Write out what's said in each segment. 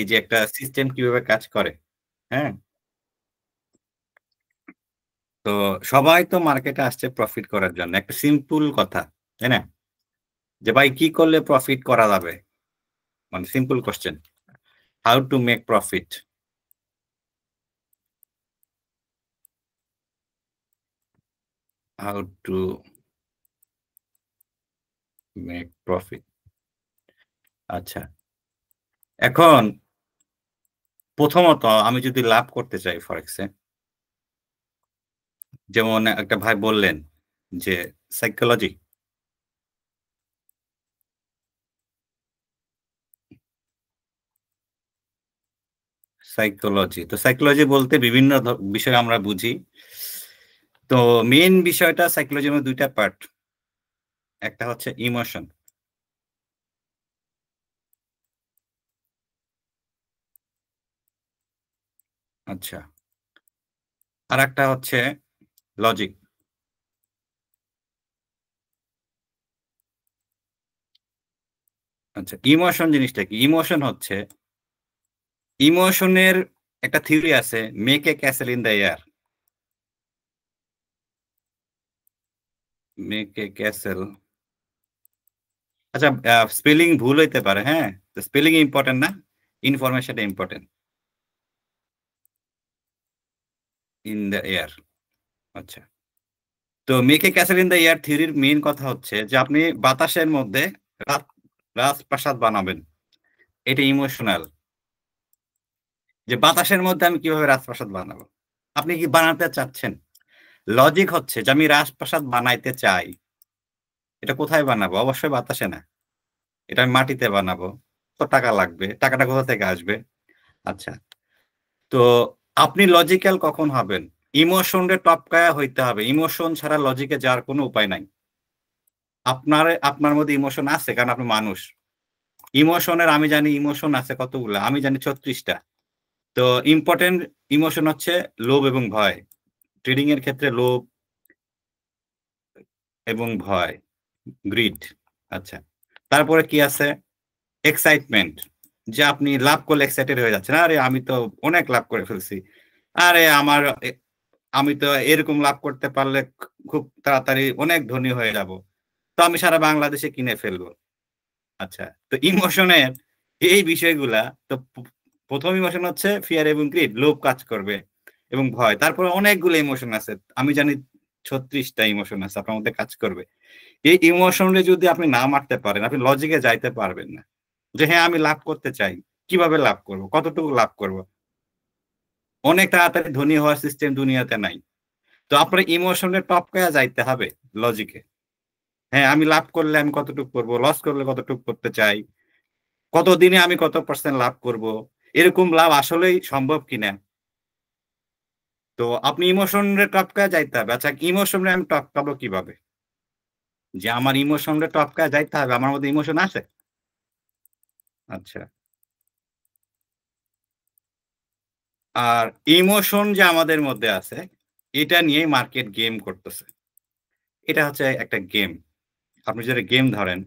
দেখি যে একটা সিস্টেম কিভাবে কাজ করে। হ্যাঁ? তো সবাই তো মার্কেটে আসছে প্রফিট করার জন্য। একটা সিম্পল কথা, তাই না? যে ভাই কি করলে প্রফিট করা যাবে? মানে simple question. How to make profit? How to make profit? আচ্ছা। এখন প্রথমত আমি যদি লাভ করতে চাই ফরেক্সে, যেমন একটা ভাই বললেন যে সাইকোলজি, সাইকোলজি। তো সাইকোলজি বলতে বিভিন্ন বিষয় আমরা বুঝি। তো মেইন বিষয়টা সাইকোলজির মধ্যে ২ টা পার্ট। একটা হচ্ছে ইমোশন। আচ্ছা। আরেকটা হচ্ছে লজিক। আচ্ছা, ইমোশন জিনিসটা কি? ইমোশন হচ্ছে ইমোশনের একটা থিওরি আছে, make a castle in the air. Make a castle. আচ্ছা, স্পেলিং ভুল হইতে পারে, হ্যাঁ? তো স্পেলিং ইম্পোর্টেন্ট না? ইনফরমেশনটা ইম্পোর্টেন্ট। In the air. আচ্ছা। তো make a castle in the air থিওরির মেইন কথা হচ্ছে যে আপনি বাতাসের মধ্যে রাত রাজপ্রাসাদ বানাবেন। এটা ইমোশনাল। যে বাতাসের মধ্যে আমি কিভাবে রাজপ্রাসাদ বানাবো? আপনি কি বানাতে চাচ্ছেন? লজিক হচ্ছে যে আমি রাজপ্রাসাদ বানাইতে চাই। এটা কোথায় বানাবো? অবশ্যই বাতাসে না। এটা আমি মাটিতে বানাবো। তো টাকা লাগবে। টাকাটা কোথা থেকে আসবে? আচ্ছা। তো আপনি লজিক্যাল কখন হবেন? ইমোশন রে টপকায়া হইতে হবে। ইমোশন ছাড়া লজিকে যাওয়ার কোনো উপায় নাই। আপনার মধ্যে ইমোশন আছে কারণ আপনি মানুষ। ইমোশনের আমি জানি ইমোশন আছে কতগুলা? আমি জানি ৩৬ টা। তো ইম্পোর্টেন্ট ইমোশন হচ্ছে লোভ এবং ভয়। ট্রেডিং এর ক্ষেত্রে লোভ এবং ভয়, গ্রিড। আচ্ছা। তারপরে কি আছে? এক্সাইটমেন্ট। যে আপনি লাভ করলে এক্সাইটেড হয়ে যাচ্ছেন। আরে আমি তো অনেক লাভ করে ফেলছি। আরে আমি তো এরকম লাভ করতে পারলে খুব তাড়াতাড়ি অনেক ধনী হয়ে যাব। তো আমি সারা বাংলাদেশে কিনে ফেলবো। আচ্ছা। তো ইমোশনের এই বিষয়গুলা তো ১ম ইমোশন হচ্ছে ফিয়ার এবং গ্রিড, লোভ কাজ করবে এবং ভয়। তারপরে অনেকগুলো ইমোশন আছে। আমি জানি ৩৬ টা ইমোশন আছে আপনার মধ্যে কাজ করবে। এই ইমোশনে যদি আপনি না মারতে পারেন, আপনি লজিকে যাইতে পারবেন না। যে হ্যাঁ, আমি লাভ করতে চাই। কিভাবে লাভ করব? কতটুকু লাভ করব? অনেক তাড়াতাড়ি ধনী হওয়ার সিস্টেম দুনিয়াতে নাই। তো আপনার ইমোশনে টপকায়া যাইতে হবে লজিকে। হ্যাঁ, আমি লাভ করলে আমি কতটুকু করব? লস করলে কতটুকু করতে চাই? কতদিনে আমি কত পার্সেন্ট লাভ করব? এরকম লাভ আসলেই সম্ভব কিনা? তো আপনি ইমোশন রে টপকায়া যাইতে হবে। আচ্ছা, ইমোশন রে আমি টপকাবো কিভাবে? যে আমার ইমোশন রে টপকায়া যাইতে হবে। আমার মধ্যে ইমোশন আছে? আচ্ছা। আর ইমোশন যে আমাদের মধ্যে আছে, এটা নিয়েই মার্কেট গেম করতেছে। এটা হচ্ছে একটা গেম। আপনি যদি গেম ধরেন,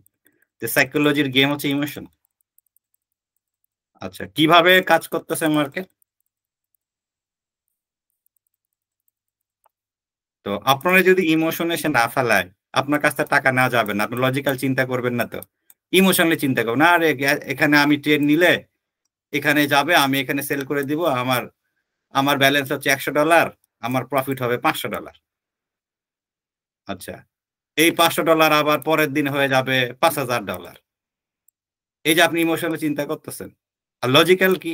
যে সাইকোলজির গেম হচ্ছে ইমোশন। আচ্ছা, কিভাবে কাজ করতেছে মার্কেট? তো আপনারা যদি ইমোশনে সে না ফেলায়, আপনার কাছ থেকে টাকা নেওয়া যাবে না। আপনি লজিক্যাল চিন্তা করবেন না তো। ইমোশনালি চিন্তা করবেন। আরে এখানে আমি ট্রেড নিলে এখানে যাবে, আমি এখানে সেল করে দিব। আমার ব্যালেন্স হচ্ছে $১০০, আমার প্রফিট হবে $৫০০। আচ্ছা। এই $৫০০ আবার পরের দিন হয়ে যাবে $৫০০০। এই যে আপনি ইমোশনালি চিন্তা করতেছেন। আর লজিক্যাল কি?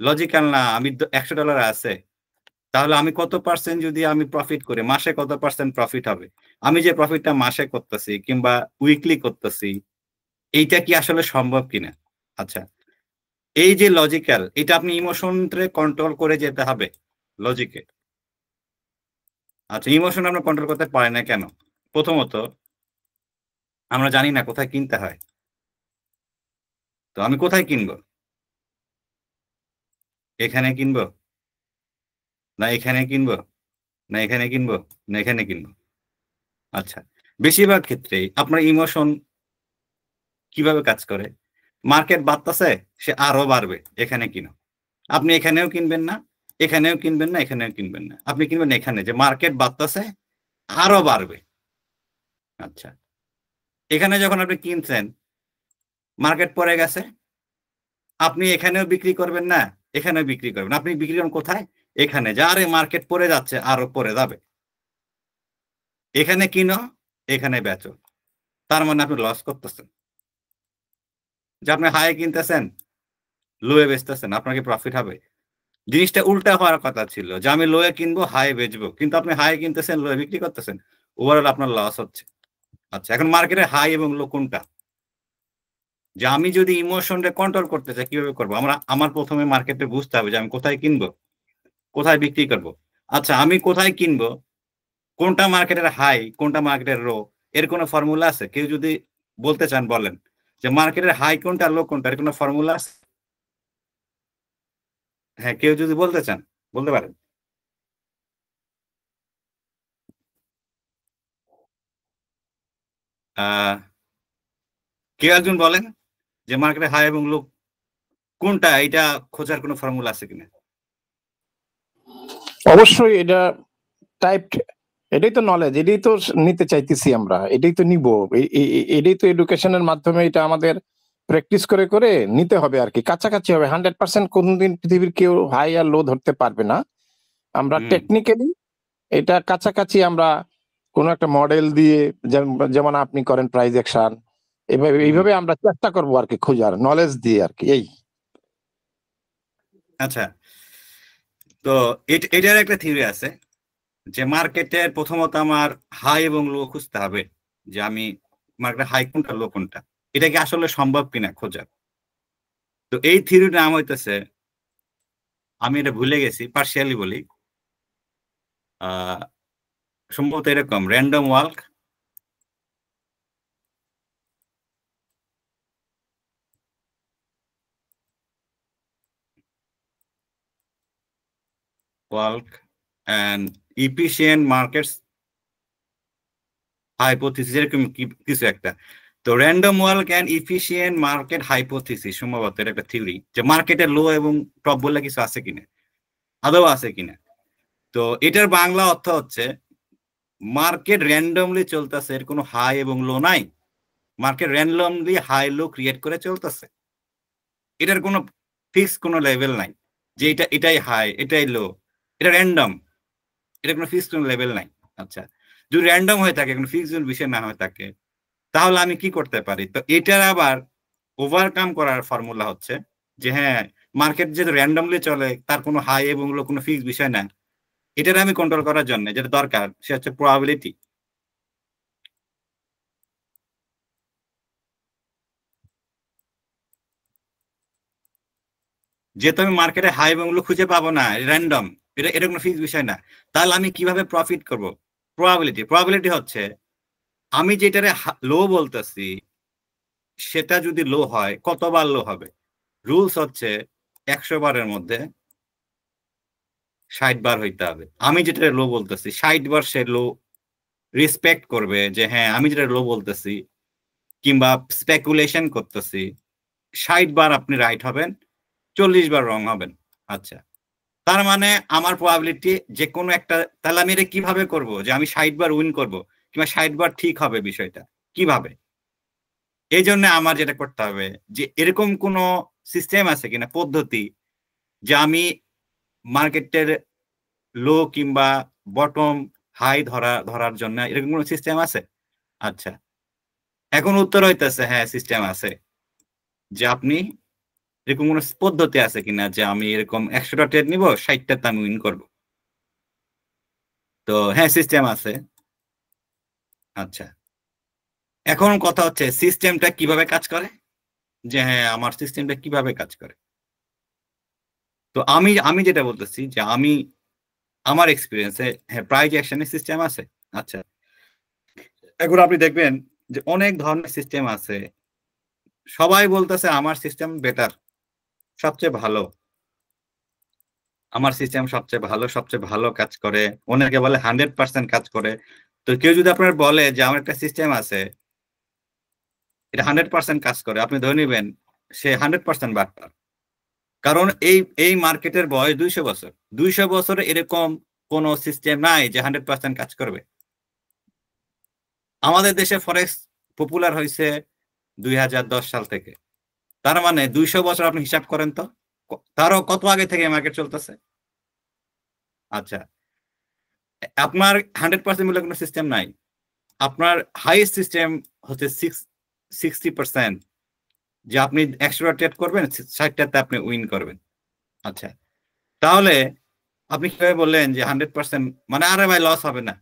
লজিক্যাল না, আমি $১০০ আছে। তাহলে আমি কত পার্সেন্ট যদি আমি প্রফিট করি, মাসে কত পার্সেন্ট প্রফিট হবে? আমি যে প্রফিটটা মাসে করতেছি কিংবা উইকলি করতেছি, এইটা কি আসলে সম্ভব কিনা? আচ্ছা, এই যে লজিক্যাল, এটা আপনি ইমোশনরে কন্ট্রোল করে যেতে হবে লজিকে। আচ্ছা, ইমোশন আমরা কন্ট্রোল করতে পারি না কেন? প্রথমত, আমরা জানি না কোথায় কিনতে হয়। তো আমি কোথায় কিনবো? এখানে কিনবো? না এখানে কিনবো? না এখানে কিনবো? না এখানে কিনবো? আচ্ছা। বেশিরভাগ ক্ষেত্রেই আপনার ইমোশন কিভাবে কাজ করে? মার্কেট বাড়তেছে, সে আরো বাড়বে, এখানে কিনো। আপনি এখানেও কিনবেন না, এখানেও কিনবেন না, এখানেও কিনবেন না, আপনি কিনবেন এখানে, যে মার্কেট বাড়তেছে আরো বাড়বে। আচ্ছা, এখানে যখন আপনি কিনছেন, মার্কেট পড়ে গেছে, আপনি এখানেও বিক্রি করবেন না, এখানেও বিক্রি করবেন, আপনি বিক্রি করেন কোথায়? এখানে, যে আরে মার্কেট পড়ে যাচ্ছে, আরো পড়ে যাবে, এখানে কিনো, এখানে বেচো। তার মানে আপনি লস করতেছেন। যে আপনি হাই কিনতেছেন, লোয়ে বেচতেছেন, আপনার কি প্রফিট হবে? জিনিসটা উল্টা হওয়ার কথা ছিল, যে আমি লোয়ে কিনবো, হাই বেচবো, কিন্তু আপনি হাই কিনতেছেন, লোয়ে বিক্রি করতেছেন, ওভারঅল আপনার লস হচ্ছে। আচ্ছা, এখন মার্কেটে হাই এবং লো কোনটা? যে আমি যদি ইমোশনটা কন্ট্রোল করতে চাই, কিভাবে করবো? আমার প্রথমে মার্কেটে বুঝতে হবে যে আমি কোথায় কিনবো, কোথায় বিক্রি করব। আচ্ছা, আমি কোথায় কিনবো, কোনটা মার্কেটের হাই, কোনটা মার্কেটের লো, এর কোনো ফর্মুলা আছে? কেউ যদি বলতে চান বলেন, যে মার্কেটের হাই কোনটা, লো কোনটা, এর কোনো ফর্মুলা আছে? হ্যাঁ, কেউ যদি বলতে চান বলতে পারেন। আহ কেউ একজন বলেন যে মার্কেটের হাই এবং লো কোনটা, এটা খোঁজার কোনো ফর্মুলা আছে কিনা? অবশ্যই এটা টাইপড, এটাই তো নলেজ, এটাই তো নিতে চাইতেছি আমরা, এটাই তো নিব, এটাই তো এডুকেশনের মাধ্যমে এটা আমাদের প্র্যাকটিস করে করে নিতে হবে আর কি, কাছাকাছি হবে। 100% কোনদিন পৃথিবীর কেউ হাই আর লো ধরতে পারবে না। আমরা টেকনিক্যালি এটা কাছাকাছি আমরা কোন একটা মডেল দিয়ে, যেমন আপনি করেন প্রাইস অ্যাকশন, এইভাবে আমরা চেষ্টা করবো আর কি, খোঁজার নলেজ দিয়ে আর কি। এই আচ্ছা, তো এটার একটা থিওরি আছে, যে মার্কেটের প্রথমত আমার হাই এবং লো খুঁজতে হবে, যে আমি মার্কেটের হাই কোনটা, লো কোনটা, এটা কি আসলে সম্ভব কিনা খোঁজা। তো এই থিওরির নাম হইতেছে, আমি এটা ভুলে গেছি, পার্শিয়ালি বলি, সম্ভবত এরকম, random walk, and efficient markets hypothesis, এরকম কিছু একটা। তো random walk and efficient market hypothesis সম্ভবত এর একটা থিওরি, যে মার্কেটের লো এবং টপ বলে কিছু আছে কিনা, আদৌ আছে কিনা। তো এটার বাংলা অর্থ হচ্ছে, মার্কেট র্যান্ডমলি চলতেছে, এর কোনো হাই এবং লো নাই, market randomly high low create করে চলতেছে, এটার কোনো ফিক্স কোনো লেভেল নাই, যে এটাই হাই, এটাই লো, এটা র্যান্ডম, এটা কোনো ফিক্স কোনো লেভেল নাই। আচ্ছা, যদি র্যান্ডম হয়ে থাকে, কোনো ফিক্স বিষয় না হয়ে থাকে, তাহলে আমি কি করতে পারি? তো এটার আবার ওভারকাম করার ফর্মুলা হচ্ছে, যে হ্যাঁ, মার্কেট যেহেতু র্যান্ডমলি চলে, তার কোনো হাই এবং লো কোনো ফিক্স বিষয় না, এটার আমি কন্ট্রোল করার জন্য যেটা দরকার, সে হচ্ছে প্রবাবিলিটি। যেহেতু আমি মার্কেটে হাই এবং লো খুঁজে পাবো না, র্যান্ডম, এটা কোনো ফিক্স বিষয় না, তাহলে আমি কিভাবে প্রফিট করব? প্রবাবিলিটি হচ্ছে, আমি যেটারে লো বলতেছি, সেটা যদি লো হয়, কতবার লো হবে? রুলস হচ্ছে 100 বারের মধ্যে 60 বার হইতে হবে। আমি যেটা লো বলতেছি, 60 বার সে লো রেসপেক্ট করবে, যে হ্যাঁ আমি যেটা লো বলতেছি, কিংবা স্পেকুলেশন করতেছি, 60 বার আপনি রাইট হবেন, 40 বার রং হবেন। আচ্ছা, তার মানে আমার প্রবাবিলিটি যে কোনো একটা, তাহলে আমি এটা কিভাবে করব, যে আমি 60 বার উইন করব, কিংবা 60 বার ঠিক হবে বিষয়টা কিভাবে? এই জন্য আমার যেটা করতে হবে, যে এরকম কোন সিস্টেম আছে কিনা, পদ্ধতি, যে আমি মার্কেটের লো কিংবা বটম হাই ধরার জন্য এরকম কোন সিস্টেম আছে? আচ্ছা, এখন উত্তর হইতেছে হ্যাঁ, সিস্টেম আছে। যে আপনি এরকম কোন পদ্ধতি আছে কিনা, যে আমি এরকম 100টা ট্রেড নিব, 60টাতে আমি উইন করব। তো হ্যাঁ, সিস্টেম আছে। আচ্ছা, এখন কথা হচ্ছে সিস্টেমটা কিভাবে কাজ করে, যে হ্যাঁ আমার সিস্টেমটা কিভাবে কাজ করে। তো আমি যেটা বলতেছি, যে আমার এক্সপিরিয়েন্সে হ্যাঁ, প্রাইজ অ্যাকশনের সিস্টেম আছে। আচ্ছা, এখন আপনি দেখবেন যে অনেক ধরনের সিস্টেম আছে, সবাই বলতেছে আমার সিস্টেম বেটার, সবচেয়ে ভালো, আমার সিস্টেম সবচেয়ে ভালো, সবচেয়ে ভালো কাজ করে, অনেকে বলে 100% কাজ করে। তো কেউ যদি আপনার বলে যে আমার একটা সিস্টেম আছে, এটা 100% কাজ করে, আপনি ধরে নিবেন সে 100% বাটপার। কারণ এই মার্কেটের বয়স 200 বছর। 200 বছরে এরকম কোন সিস্টেম নাই যে 100% কাজ করবে। আমাদের দেশে ফরেক্স পপুলার হয়েছে 2010 সাল থেকে। তার মানে 200 বছর আপনি হিসাব করেন তো, তারও কত আগে থেকে মার্কেট চলতেছে। আচ্ছা, আপনার 100% বলে কোনো সিস্টেম নাই। আপনার হাইয়েস্ট সিস্টেম হচ্ছে 60%, যে আপনি 100টা ট্রেড করবেন, 60টাতে আপনি উইন করবেন। আচ্ছা, তাহলে আপনি কিভাবে বললেন যে 100% মানে আরে ভাই লস হবে না?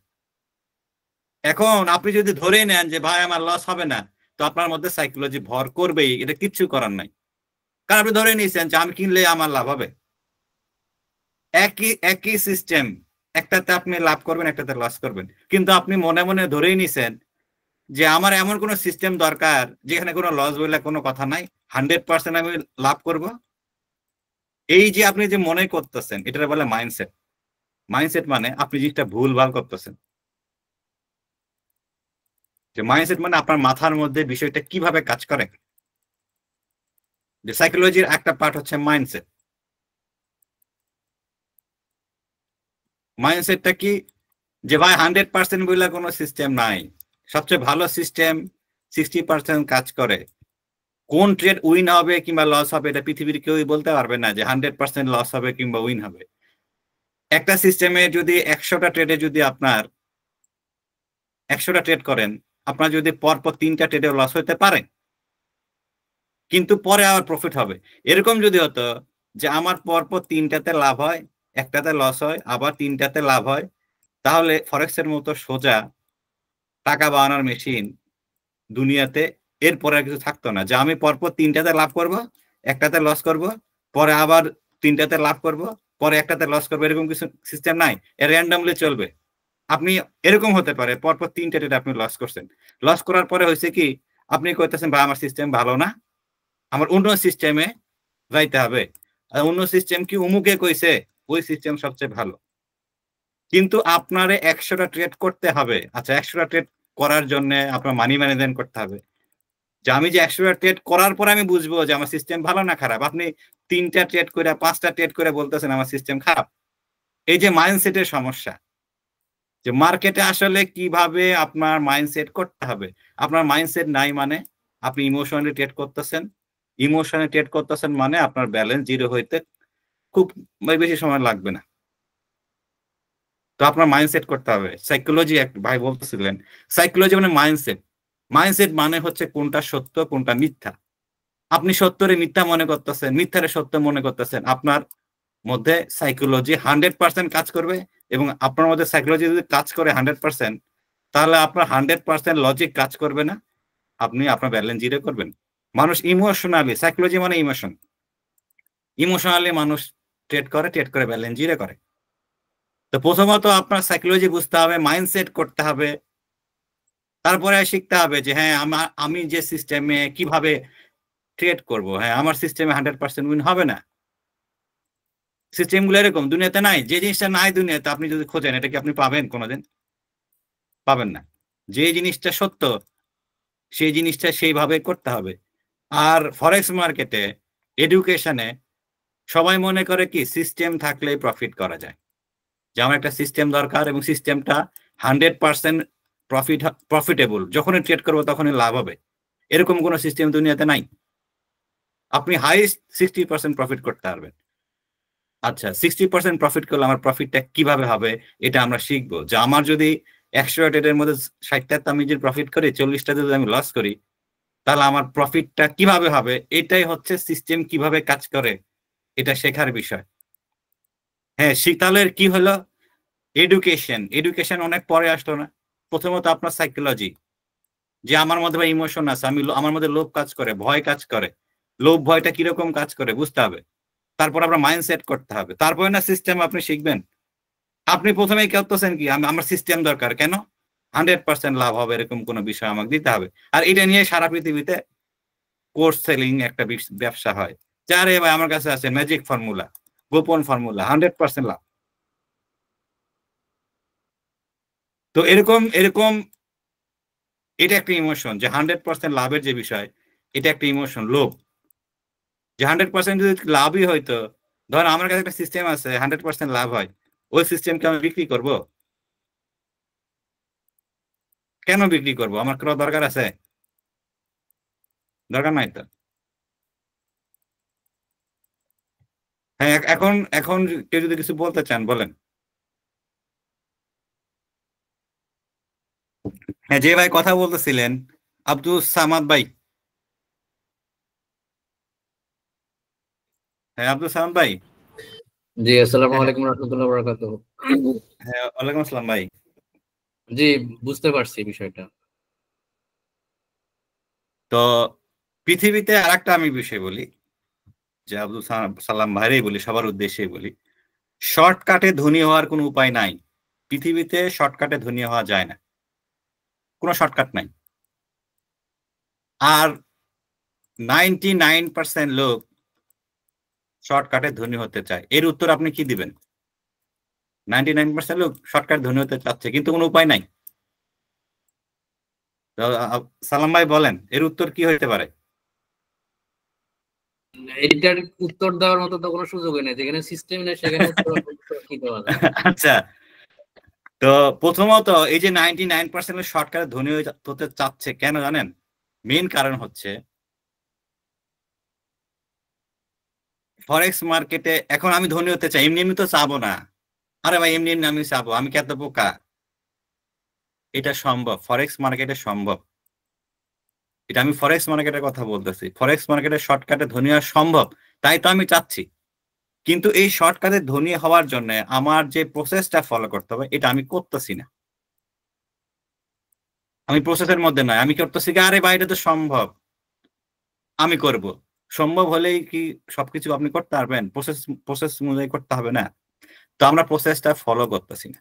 এখন আপনি যদি ধরেই নেন যে ভাই আমার লস হবে না, তো আপনার মধ্যে সাইকোলজি ভর করবেই, এটা কিচ্ছু করার নাই। কারণ আপনি ধরে নিয়েছেন যে আমি কিনলে আমার লাভ হবে। একই সিস্টেম, একটাতে আপনি লাভ করবেন, একটাতে লস করবেন, কিন্তু আপনি মনে মনে ধরেই নিছেন যে আমার এমন কোন সিস্টেম দরকার যেখানে কোনো লস বলে কোনো কথা নাই, 100% আমি লাভ করব। এই যে আপনি যে মনে করতেছেন, এটা বলে মাইন্ডসেট। মাইন্ডসেট মানে আপনি জিনিসটা ভুলভাল করতেছেন। যে মাইন্ডসেট মানে আপনার মাথার মধ্যে বিষয়টা কিভাবে কাজ করে। যে সাইকোলজির একটা পার্ট হচ্ছে মাইন্ডসেট। মাইন্ডসেটটা কি? যে ভাই 100% বলে কোনো সিস্টেম নাই, সবচেয়ে ভালো সিস্টেম 60% কাজ করে। কোন ট্রেড উইন হবে কিংবা লস হবে এটা পৃথিবীর কেউই বলতে পারবে না যে 100% লস হবে কিংবা উইন হবে। একটা সিস্টেমে যদি 100টা ট্রেডে যদি আপনার 100টা ট্রেড করেন, আপনার যদি পরপর 3টা ট্রেডে লস হতে পারে, কিন্তু পরে আবার প্রফিট হবে। এরকম যদি হতো যে আমার পরপর 3টাতে লাভ হয়, একটাতে লস হয়, আবার 3টাতে লাভ হয়, তাহলে ফরেক্সের মতো সোজা টাকা বানানোর মেশিন দুনিয়াতে এরপরে আর কিছু থাকতো না। যে আমি পরপর 3টাতে লাভ করব, একটাতে লস করব, পরে আবার 3টাতে লাভ করব, পরে একটাতে লস করবো, এরকম কিছু সিস্টেম নাই। র্যান্ডমলি চলবে। আপনি এরকম হতে পারে পরপর 3টা ট্রেডে আপনি লস করছেন, লস করার পরে হয়েছে কি আপনি কইতেছেন ভাই আমার সিস্টেম ভালো না, আমার অন্য সিস্টেমে যাইতে হবে। আর অন্য সিস্টেম কি উমুকে কইছে ওই সিস্টেম সবচেয়ে ভালো, কিন্তু আপনারে 100টা ট্রেড করতে হবে। আচ্ছা, 100টা ট্রেড করার জন্য আপনার মানি ম্যানেজমেন্ট করতে হবে। যে আমি যে 100টা ট্রেড করার পর আমি বুঝবো যে আমার সিস্টেম ভালো না খারাপ। আপনি 3টা ট্রেড করে 5টা ট্রেড করে বলতেছেন আমার সিস্টেম খারাপ। এই যে মাইন্ডসেটের সমস্যা, যে মার্কেটে আসলে কিভাবে আপনার মাইন্ডসেট করতে হবে। আপনার মাইন্ডসেট নাই মানে আপনি ইমোশনালি ট্রেড করতেছেন। ইমোশনালি ট্রেড করতেছেন মানে আপনার ব্যালেন্স জিরো হইতে খুব বেশি সময় লাগবে না। তো আপনার মাইন্ডসেট করতে হবে। সাইকোলজি এক ভাই বলতেছিলেন, সাইকোলজি মানে মাইন্ডসেট। মাইন্ডসেট মানে হচ্ছে কোনটা সত্য কোনটা মিথ্যা। আপনি সত্যরে মিথ্যা মনে করতেছেন, মিথ্যারে সত্য মনে করতেছেন, আপনার মধ্যে সাইকোলজি 100% কাজ করবে। এবং আপনার মধ্যে সাইকোলজি যদি কাজ করে 100%, তাহলে আপনার 100% লজিক কাজ করবে না, আপনি আপনার ব্যালেন্স জিরো করবেন। মানুষ ইমোশনালি, সাইকোলজি মানে ইমোশন, ইমোশনালি মানুষ ট্রেড করে ব্যালেন্স জিরো করে। তো প্রথমত আপনার সাইকোলজি বুঝতে হবে, মাইন্ডসেট করতে হবে, তারপরে শিখতে হবে যে হ্যাঁ আমি যে সিস্টেমে কিভাবে ট্রেড করব। হ্যাঁ, আমার সিস্টেমে 100% উইন হবে না। সিস্টেমগুলো এরকম দুনিয়াতে নাই। যে জিনিসটা নাই দুনিয়াতে আপনি যদি খোঁজেন, এটা কি আপনি পাবেন কোনোদিন? পাবেন না। যে জিনিসটা সত্য সেই জিনিসটা সেইভাবে করতে হবে। আর ফরেক্স মার্কেটে, এডুকেশনে সবাই মনে করে কি সিস্টেম থাকলেই প্রফিট করা যায়। যে আমার একটা সিস্টেম দরকার এবং সিস্টেমটা 100% প্রফিটেবল, যখনই ট্রেড করবো তখনই লাভ হবে, এরকম কোনো সিস্টেম দুনিয়াতে নাই। আপনি হাইস্ট 60% প্রফিট করতে পারবেন। আচ্ছা, 60% প্রফিট করলে আমার প্রফিটটা কিভাবে হবে এটা আমরা শিখবো। যে আমার যদি 100 ট্রেডের মধ্যে 60টাতে আমি যদি প্রফিট করি, 40টাতে যদি আমি লস করি, তাহলে আমার প্রফিটটা কিভাবে হবে। এটাই হচ্ছে সিস্টেম কিভাবে কাজ করে, এটা শেখার বিষয়। হ্যাঁ, তাহলে কি হলো? এডুকেশন। এডুকেশন অনেক পরে আসলো না। প্রথমত আপনার সাইকোলজি, যে আমার মধ্যে বা ইমোশন আছে, আমার মধ্যে লোভ কাজ করে, ভয় কাজ করে, লোভ ভয়টা কিরকম কাজ করে বুঝতে হবে। তারপর আপনার মাইন্ডসেট করতে হবে, তারপরে না সিস্টেম আপনি শিখবেন। আপনি প্রথমেই করতেছেন কি আমার সিস্টেম দরকার, কেন? 100% লাভ হবে এরকম কোনো বিষয় আমাকে দিতে হবে। আর এটা নিয়ে সারা পৃথিবীতে কোর্স সেলিং একটা ব্যবসা হয়। যারে ভাই আমার কাছে আছে ম্যাজিক ফর্মুলা, গোপন ফর্মুলা, 100% লাভ। তো এরকম এরকম এটা একটা ইমোশন, যে 100% লাভের যে বিষয়, এটা একটা ইমোশন, লোভ। যে 100% যদি লাভই হইতো, ধর আমার কাছে একটা সিস্টেম আছে 100% লাভ হয়, ওই সিস্টেমকে আমি বিক্রি করব? কেন বিক্রি করব? আমার কোনো দরকার আছে? দরকার নাই তো। হ্যাঁ, এখন এখন কেউ যদি কিছু বলতে চান বলেন। হ্যাঁ, যে ভাই কথা বলতেছিলেন, আব্দুল সামাদ ভাই। হ্যাঁ, আব্দুল সামাদ ভাই। জি, আসসালামু হ্যাঁ, আলাইকুম রাহমাতুল্লাহি ওয়া বারাকাতুহু। হ্যাঁ, ওয়ালাইকুম আসসালাম ভাই। জি, বুঝতে পারছি বিষয়টা। তো পৃথিবীতে আরেকটা আমি বিষয় বলি, যে আব্দুল সালাম ভাইরাই বলি, সবার উদ্দেশ্যে বলি, শর্টকাটে ধনী হওয়ার কোনো উপায় নাই। পৃথিবীতে শর্টকাটে ধনী হওয়া যায় না, কোনো শর্টকাট নাই। আর 99% লোক শর্টকাটে ধনী হতে চায়। এর উত্তর আপনি কি দিবেন? 99% লোক শর্টকাট ধনী হতে চাচ্ছে, কিন্তু কোনো উপায় নাই। তো সালাম ভাই বলেন, এর উত্তর কি হতে পারে? এটার উত্তর দেওয়ার মতো তো কোনো সুযোগই নেই, যেখানে সিস্টেম নেই সেখানে উত্তর কি দেওয়া যায়? আচ্ছা, তো প্রথমত এই যে 99% শর্টকাটে ধনী হতে চাচ্ছে কেন জানেন? মেইন কারণ হচ্ছে ফরেক্স মার্কেটে এখন আমি ধনী হতে চাই, এমনি এমনি তো চাবো না। আরে ভাই, এমনি এমনি আমি চাবো? আমি কি এত বোকা? এটা সম্ভব, ফরেক্স মার্কেটে সম্ভব। এটা আমি ফরেক্স মার্কেটের কথা বলতেছি, ফরেক্স মার্কেটে শর্টকাটে ধনী হওয়া সম্ভব, তাই তো আমি চাচ্ছি। কিন্তু এই শর্টকাটে ধনী হওয়ার জন্য আমার যে প্রসেসটা ফলো করতে হবে, এটা আমি করতেছি না। আমি প্রসেসের মধ্যে নয়, আমি করতেছি কি, আরে ভাই এটা তো সম্ভব, আমি করব। সম্ভব হলেই কি সবকিছু আপনি করতে পারবেন? প্রসেস প্রসেস অনুযায়ী করতে হবে না? তো আমরা প্রসেসটা ফলো করতেছি না।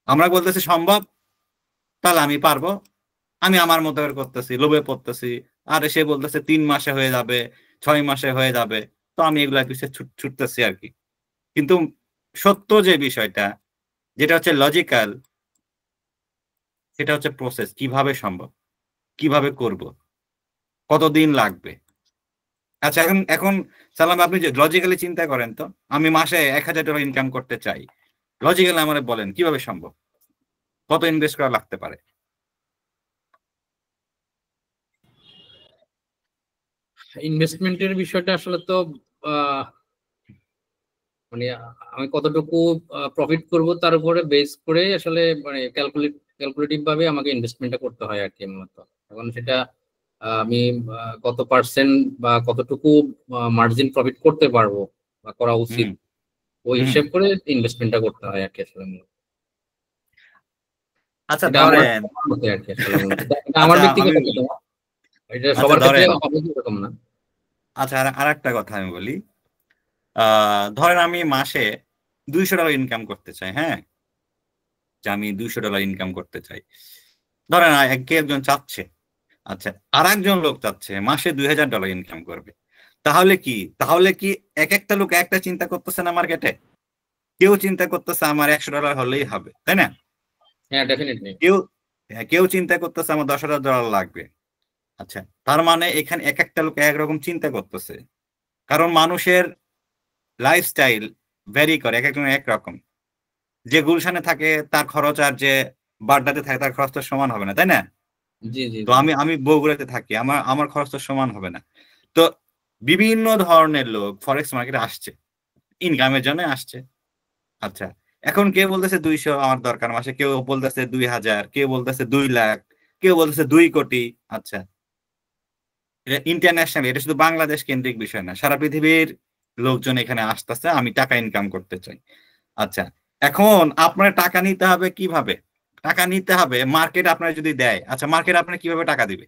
আমরা বলতেছি সম্ভব, তাহলে আমি পারবো, আমি আমার মতো করে করতেছি, লোভে পড়তেছি। আর সে বলতেছে 3 মাসে হয়ে যাবে, 6 মাসে হয়ে যাবে, তো আমি এগুলা কিছু ছুটতেছি আর কি। কিন্তু সত্য যে বিষয়টা, যেটা হচ্ছে লজিক্যাল, সেটা হচ্ছে প্রসেস। কিভাবে সম্ভব, কিভাবে করব, কতদিন লাগবে। আচ্ছা, এখন এখন সালাম, আপনি যে লজিক্যালি চিন্তা করেন তো, আমি মাসে $1000 ইনকাম করতে চাই, লজিক্যালি আমারে বলেন কিভাবে সম্ভব, কত ইনভেস্ট করা লাগতে পারে? ইনভেস্টমেন্টের বিষয়টা আসলে তো আহ, মানে আমি কতটুকু প্রফিট করব তার উপরে বেস করে আসলে মানে ক্যালকুলেটিভ ভাবে আমাকে ইনভেস্টমেন্টটা করতে হয় আর কি মূলত। এখন সেটা আমি কত পার্সেন্ট বা কতটুকু মার্জিন প্রফিট করতে পারবো বা করা উচিত, হুম, ওই হুম। হিসেব করে ইনভেস্টমেন্টটা করতে হয় আর কি আসলে মূলত। আচ্ছা এটা আমার ধরেন, আমার মতে আর কি আসলে মূলত। এটা আমার আচ্ছা আমি ব্যক্তিগত বলি, মতামত, এটা আচ্ছা সবার ক্ষেত্রে ধরেন, হবে এরকম না। আচ্ছা আর একটা কথা আমি বলি, ধরেন আমি মাসে $200 ইনকাম করতে চাই, হ্যাঁ, যে আমি $200 ইনকাম করতে চাই। ধরেন একজন চাচ্ছে, আচ্ছা, আর একজন লোক চাচ্ছে মাসে $2000 ইনকাম করবে। তাহলে কি, তাহলে কি এক একটা লোক একটা চিন্তা করতেছে না মার্কেটে? কেউ চিন্তা করতেছে আমার $100 হলেই হবে, তাই না? হ্যাঁ, ডেফিনেটলি। কেউ, হ্যাঁ, কেউ চিন্তা করতেছে আমার $10,000 লাগবে। আচ্ছা, তার মানে এখানে এক একটা লোক একরকম চিন্তা করতেছে, কারণ মানুষের লাইফস্টাইল ভ্যারি করে, এক একজন একরকম। যে গুলশানে থাকে তার খরচ আর যে বাড্ডাতে থাকে তার খরচ তো সমান হবে না, তাই না? জি, জি, তো জি। আমি আমি বগুড়াতে থাকি, আমার আমার খরচ তো সমান হবে না। তো বিভিন্ন ধরনের লোক ফরেক্স মার্কেটে আসছে, ইনকামের জন্য আসছে। আচ্ছা, এখন কেউ বলতেছে 200 আমার দরকার মাসে, কেউ বলতেছে 2000, কেউ বলতেছে 2 লাখ, কেউ বলতেছে 2 কোটি। আচ্ছা, এটা ইন্টারন্যাশনাল, এটা শুধু বাংলাদেশ কেন্দ্রিক বিষয় না, সারা পৃথিবীর লোকজন এখানে আসতেছে, আমি টাকা ইনকাম করতে চাই। আচ্ছা, এখন আপনার টাকা নিতে হবে কিভাবে? টাকা নিতে হবে মার্কেট আপনার যদি দেয়। আচ্ছা, মার্কেট আপনার কিভাবে টাকা দিবে?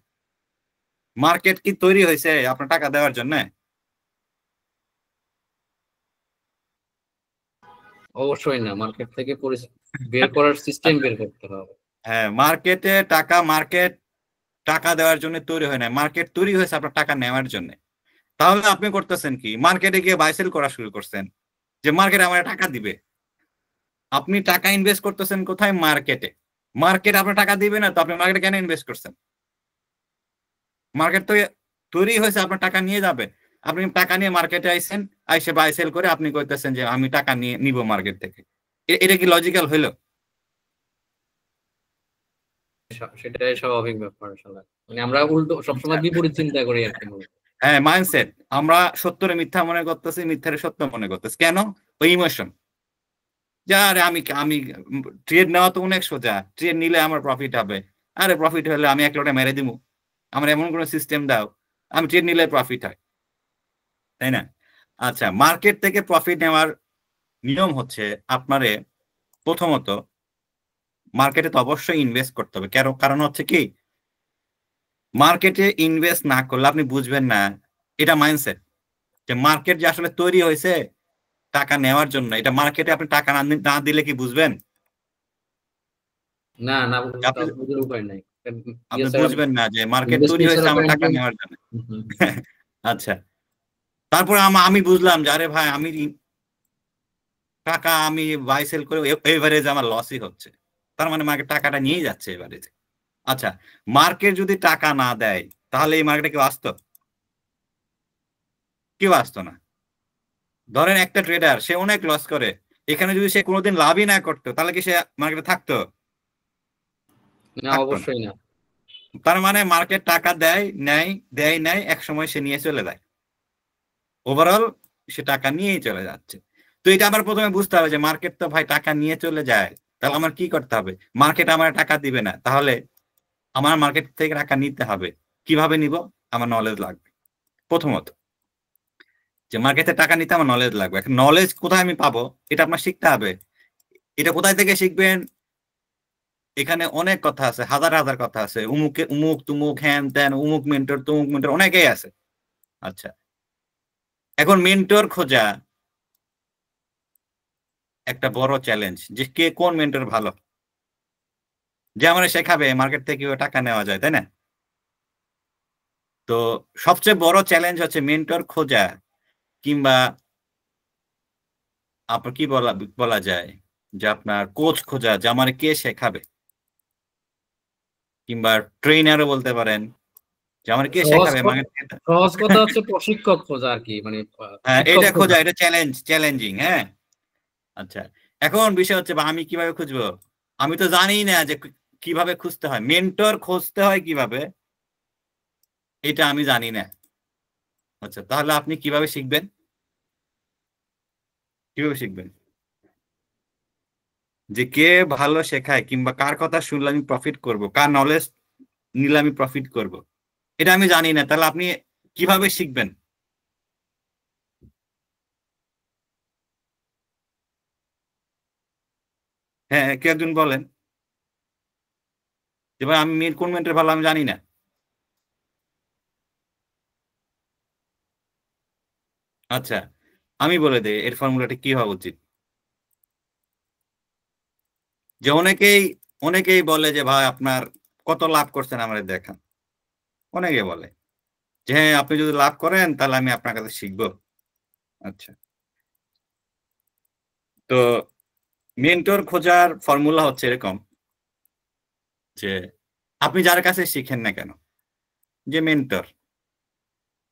মার্কেট কি তৈরি হয়েছে আপনার টাকা দেওয়ার জন্য? অবশ্যই না, মার্কেট থেকে বের করার সিস্টেম আচ্ছা, বের করতে হবে। হ্যাঁ, মার্কেট টাকা দেওয়ার জন্য তৈরি হয় না, মার্কেট তৈরি হয়েছে আপনার টাকা নেওয়ার জন্য। তাহলে আপনি করতেছেন কি, মার্কেটে গিয়ে বাইসেল করা শুরু করছেন, যে মার্কেট আমার টাকা দিবে। আপনি টাকা ইনভেস্ট করতেছেন কোথায়? মার্কেটে। মার্কেট আপনার টাকা দিবে না, তো আপনি মার্কেটে কেন ইনভেস্ট করছেন? মার্কেট তো তৈরি হয়েছে আপনার টাকা নিয়ে যাবে। আপনি টাকা নিয়ে মার্কেটে আইছেন, আইসে বাই সেল করে আপনি কইতেছেন যে আমি টাকা নিয়ে নিব মার্কেট থেকে। এটা কি লজিক্যাল হইলো? সেটাই স্বাভাবিক ব্যাপার আসলে। মানে আমরা উল্টো সবসময় বিপরীত চিন্তা করি আর কি মূলত। হ্যাঁ, মাইন্ডসেট। আমরা সত্যরে মিথ্যা মনে করতেছি, মিথ্যারে সত্য মনে করতেছি। কেন? ওই ইমোশন। যে আরে আমি আমি ট্রেড নেওয়া তো অনেক সোজা, ট্রেড নিলে আমার প্রফিট হবে। আরে প্রফিট হলে আমি এক লোটা মেরে দিব, আমার এমন কোন সিস্টেম দাও আমি ট্রেড নিলে প্রফিট হয়, তাই না? আচ্ছা, মার্কেট থেকে প্রফিট নেওয়ার নিয়ম হচ্ছে আপনারে প্রথমত মার্কেটে তো অবশ্যই ইনভেস্ট করতে হবে। কারণ হচ্ছে কি, মার্কেটে ইনভেস্ট না করলে আপনি বুঝবেন না। এটা মাইন্ডসেট যে মার্কেট যে আসলে তৈরি হয়েছে টাকা নেওয়ার জন্য। এটা মার্কেটে আপনি টাকা না দিলে কি বুঝবেন? না না, আপনি বুঝার উপায় নাই। আপনি বুঝবেন না যে মার্কেট তৈরি ইনভেস্টমেন্ট হয়েছে ছাড়া আমার টাকা ব্যাংকিং। নেওয়ার জন্য। আচ্ছা, তারপরে আমি বুঝলাম যে আরে ভাই আমি টাকা আমি বাই সেল করে এভারেজ আমার লসই হচ্ছে। তার মানে মার্কেট টাকাটা নিয়েই যাচ্ছে এভারেজ। আচ্ছা, মার্কেট যদি টাকা না দেয় তাহলে এই মার্কেটে কেউ আসতো? কেউ আসতো না। ধরেন একটা ট্রেডার সে অনেক লস করে, এখানে যদি সে কোনোদিন লাভই না করতো তাহলে কি সে মার্কেটে থাকতো? না, থাকতো না। অবশ্যই না। তার মানে মার্কেট টাকা দেয় নেয়, দেয় নেয়, এক সময় সে নিয়ে চলে যায়। ওভারঅল সে টাকা নিয়েই চলে যাচ্ছে। তো এটা আমার প্রথমে বুঝতে হবে যে মার্কেট তো ভাই টাকা নিয়ে চলে যায়, তাহলে আমার কি করতে হবে? মার্কেট আমার টাকা দিবে না, তাহলে আমার মার্কেট থেকে টাকা নিতে হবে। কিভাবে নিব? আমার নলেজ লাগবে প্রথমত। যে মার্কেটে টাকা নিতে আমার নলেজ লাগবে। এখন নলেজ কোথায় আমি পাবো এটা আপনার শিখতে হবে। এটা কোথায় থেকে শিখবেন? এখানে অনেক কথা আছে, হাজার হাজার কথা আছে। উমুক তুমুক হ্যান ত্যান, উমুক মেন্টর তুমুক মেন্টর, অনেকেই আছে। আচ্ছা, এখন মেন্টর খোঁজা একটা বড় চ্যালেঞ্জ, যে কে কোন মেন্টর ভালো, যে আমার শেখাবে মার্কেট থেকে কিভাবে টাকা নেওয়া যায়, তাই না? তো সবচেয়ে বড় চ্যালেঞ্জ হচ্ছে মেন্টর খোঁজা, কিংবা আপনার কি বলা যায় যে আপনার কোচ খোঁজা, যে আমার কে শেখাবে, কিংবা ট্রেনারও বলতে পারেন, যে আমার কে শেখাবে মার্কেট থেকে। সহজ কথা হচ্ছে প্রশিক্ষক খোঁজা আর কি, মানে হ্যাঁ, শিক্ষক এটা খোঁজা, খোঁজা। এটা চ্যালেঞ্জিং। হ্যাঁ, আচ্ছা, এখন বিষয় হচ্ছে বা আমি কিভাবে খুঁজবো? আমি তো জানি না যে কিভাবে খুঁজতে হয়, মেন্টর খুঁজতে হয় কিভাবে, এটা আমি জানি না। আচ্ছা, তাহলে আপনি কিভাবে শিখবেন? কিভাবে শিখবেন যে কে ভালো শেখায়, কিংবা কার কথা শুনলে আমি প্রফিট করব, কার নলেজ নিলে আমি প্রফিট করব? এটা আমি জানি না, তাহলে আপনি কিভাবে শিখবেন? হ্যাঁ, কে একজন বলেন যে ভাই আমি কোন মেন্টর ভালো আমি জানি না। আচ্ছা, আমি বলে দেই এর ফর্মুলাটা কি হওয়া উচিত। যে অনেকেই বলে যে ভাই আপনার কত লাভ করছেন আমাদের দেখান। অনেকে বলে যে হ্যাঁ, আপনি যদি লাভ করেন তাহলে আমি আপনার কাছে শিখবো। আচ্ছা, তো মেন্টর খোঁজার ফর্মুলা হচ্ছে এরকম যে আপনি যার কাছে শিখেন না কেন, যে মেন্টর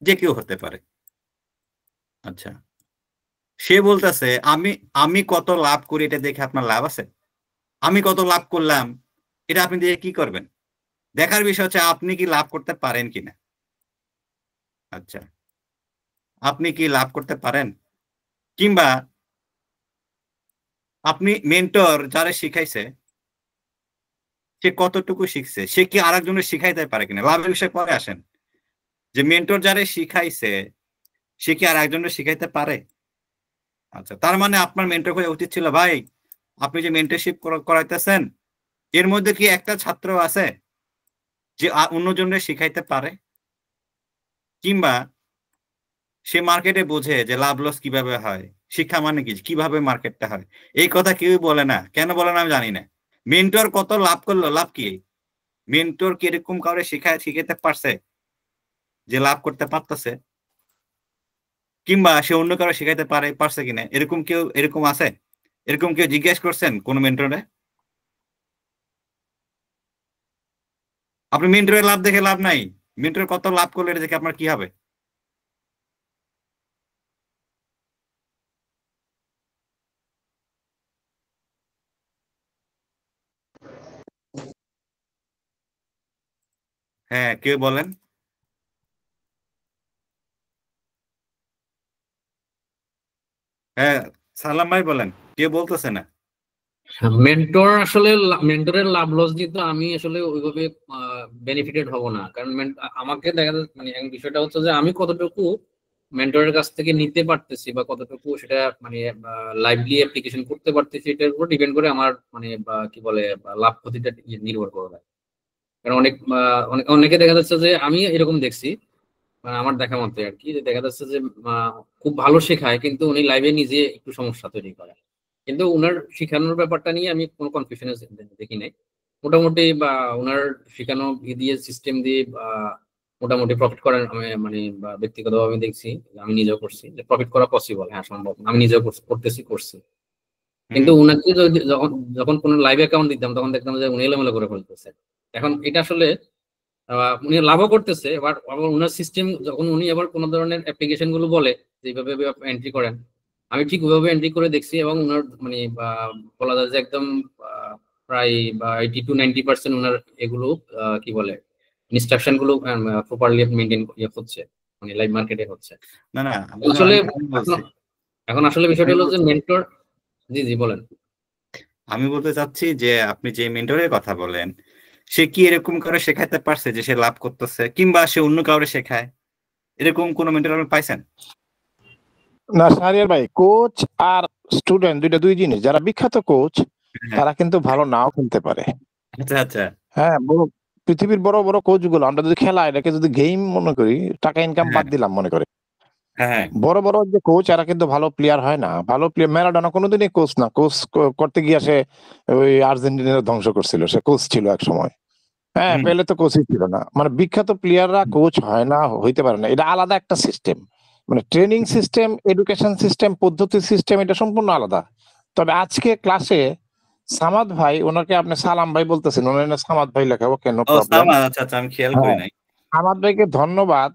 যে কেউ হতে পারে। আচ্ছা, সে বলতেছে আমি আমি কত লাভ করি এটা দেখে আপনার লাভ আছে? আমি কত লাভ করলাম এটা আপনি দিয়ে কি করবেন? দেখার বিষয় হচ্ছে আপনি কি লাভ করতে পারেন কিনা। আচ্ছা, আপনি কি লাভ করতে পারেন? কিংবা আপনি মেন্টর যারা শিখাইছে সে কতটুকু শিখছে, সে কি আরেকজনের শিখাইতে পারে কিনা। লাভের বিষয় পরে আসেন, যে মেন্টর যারা শিখাইছে সে কি আর একজনের শিখাইতে পারে? আচ্ছা, তার মানে আপনার মেন্টর হয়ে উচিত ছিল ভাই, আপনি যে মেন্টরশিপ করাইতেছেন এর মধ্যে কি একটা ছাত্র আছে যে অন্যজনের শিখাইতে পারে, কিংবা সে মার্কেটে বোঝে যে লাভ লস কিভাবে হয়, শিক্ষা মানে কি, কিভাবে মার্কেটটা হয়। এই কথা কেউ বলে না। কেন বলে না আমি জানি না। মেন্টর কত লাভ করলো, লাভ কি? মেন্টর কি এরকম কাউরে শিখাইতে পারছে যে লাভ করতে পারতেছে, কিংবা সে অন্য কারো শিখাইতে পারছে কিনা? এরকম আছে? এরকম কেউ জিজ্ঞেস করছেন কোন মেন্টরে? আপনি মেন্টরের লাভ দেখে লাভ নাই। মেন্টর কত লাভ করলে এটা দেখে আপনার কি হবে? হ্যাঁ, কে বলেন? হ্যাঁ, সালাম ভাই বলেন, কে বলতেছে না? মেন্টরের লাভ লস দিয়ে তো আমি আসলে ওইভাবে বেনিফিটেড হব না, কারণ আমাকে দেখা যাচ্ছে মানে বিষয়টা হচ্ছে যে আমি কতটুকু মেন্টরের কাছ থেকে নিতে পারতেছি বা কতটুকু সেটা মানে লাইভলি অ্যাপ্লিকেশন করতে পারতেছি, এটার উপর ডিপেন্ড করে আমার মানে কি বলে লাভ ক্ষতিটা নির্ভর করবে। কারণ অনেকে দেখা যাচ্ছে যে আমি এরকম দেখছি, মানে আমার দেখা মতে আর কি, যে দেখা যাচ্ছে যে খুব ভালো শেখায় কিন্তু উনি লাইভে নিজে একটু সমস্যা তৈরি করে। কিন্তু উনার শেখানোর ব্যাপারটা নিয়ে আমি কোনো কনফিউশনে দেখি নাই। মোটামুটি বা উনার শেখানো দিয়ে সিস্টেম দিয়ে মোটামুটি প্রফিট করেন আমি মানে ব্যক্তিগতভাবে আমি দেখছি, আমি নিজেও করছি যে প্রফিট করা পসিবল, হ্যাঁ সম্ভব, আমি নিজেও করছি। কিন্তু উনাকে যখন যখন কোনো লাইভ অ্যাকাউন্ট দিতাম তখন দেখতাম যে উনি এলোমেলো করে ফেলতেছে। এখন এটা আসলে উনি লাভও করতেছে, এবার আবার উনার সিস্টেম যখন উনি আবার কোনো ধরনের অ্যাপ্লিকেশন গুলো বলে যেভাবে এন্ট্রি করেন, আমি ঠিক ওইভাবে এন্ট্রি করে দেখছি এবং উনার মানে বলা যায় যে একদম প্রায় 80 to 90% উনার এগুলো কি বলে ইনস্ট্রাকশন গুলো প্রপারলি মেনটেন হচ্ছে, মানে লাইভ মার্কেটে হচ্ছে। না না, আসলে আমি বলছি, এখন আসলে বিষয়টা হলো যে মেন্টর। জি জি বলেন। আমি বলতে চাচ্ছি যে আপনি যে মেন্টরের কথা বলেন, সে কি এরকম করে শেখাতে পারছে যে সে লাভ করতেছে, কিংবা সে অন্য কাউরে শেখায়, এরকম কোন মেন্টর আপনি পাইছেন? না শাহরিয়ার ভাই, কোচ আর স্টুডেন্ট দুই জিনিস। যারা বিখ্যাত কোচ হ্যাঁ, তারা কিন্তু ভালো নাও খেলতে পারে। আচ্ছা আচ্ছা, হ্যাঁ, পৃথিবীর বড় বড় কোচ গুলো আমরা যদি খেলা এটাকে যদি গেম মনে করি, টাকা ইনকাম হ্যাঁ বাদ দিলাম মনে করে, হ্যাঁ বড় বড় যে কোচ এরা কিন্তু ভালো প্লেয়ার হয় না। ভালো প্লেয়ার ম্যারাডোনা কোনোদিনই কোচ না, কোচ করতে গিয়ে সে ওই আর্জেন্টিনার ধ্বংস করছিল, সে কোচ ছিল এক সময়। হ্যাঁ, হুম, পেলে তো কোচই ছিল না। মানে বিখ্যাত প্লেয়াররা কোচ হয় না, হইতে পারে না, এটা আলাদা একটা সিস্টেম। মানে ট্রেনিং সিস্টেম, এডুকেশন সিস্টেম, পদ্ধতি সিস্টেম, এটা সম্পূর্ণ আলাদা। তবে আজকে ক্লাসে সামাদ ভাই, ওনাকে আপনি সালাম ভাই বলতেছেন, ওনার নাম সামাদ ভাই লেখা, ওকে নো ও প্রবলেম। সামাদ, আচ্ছা আচ্ছা, আমি খেয়াল করি হ্যাঁ, নাই। সামাদ ভাইকে ধন্যবাদ।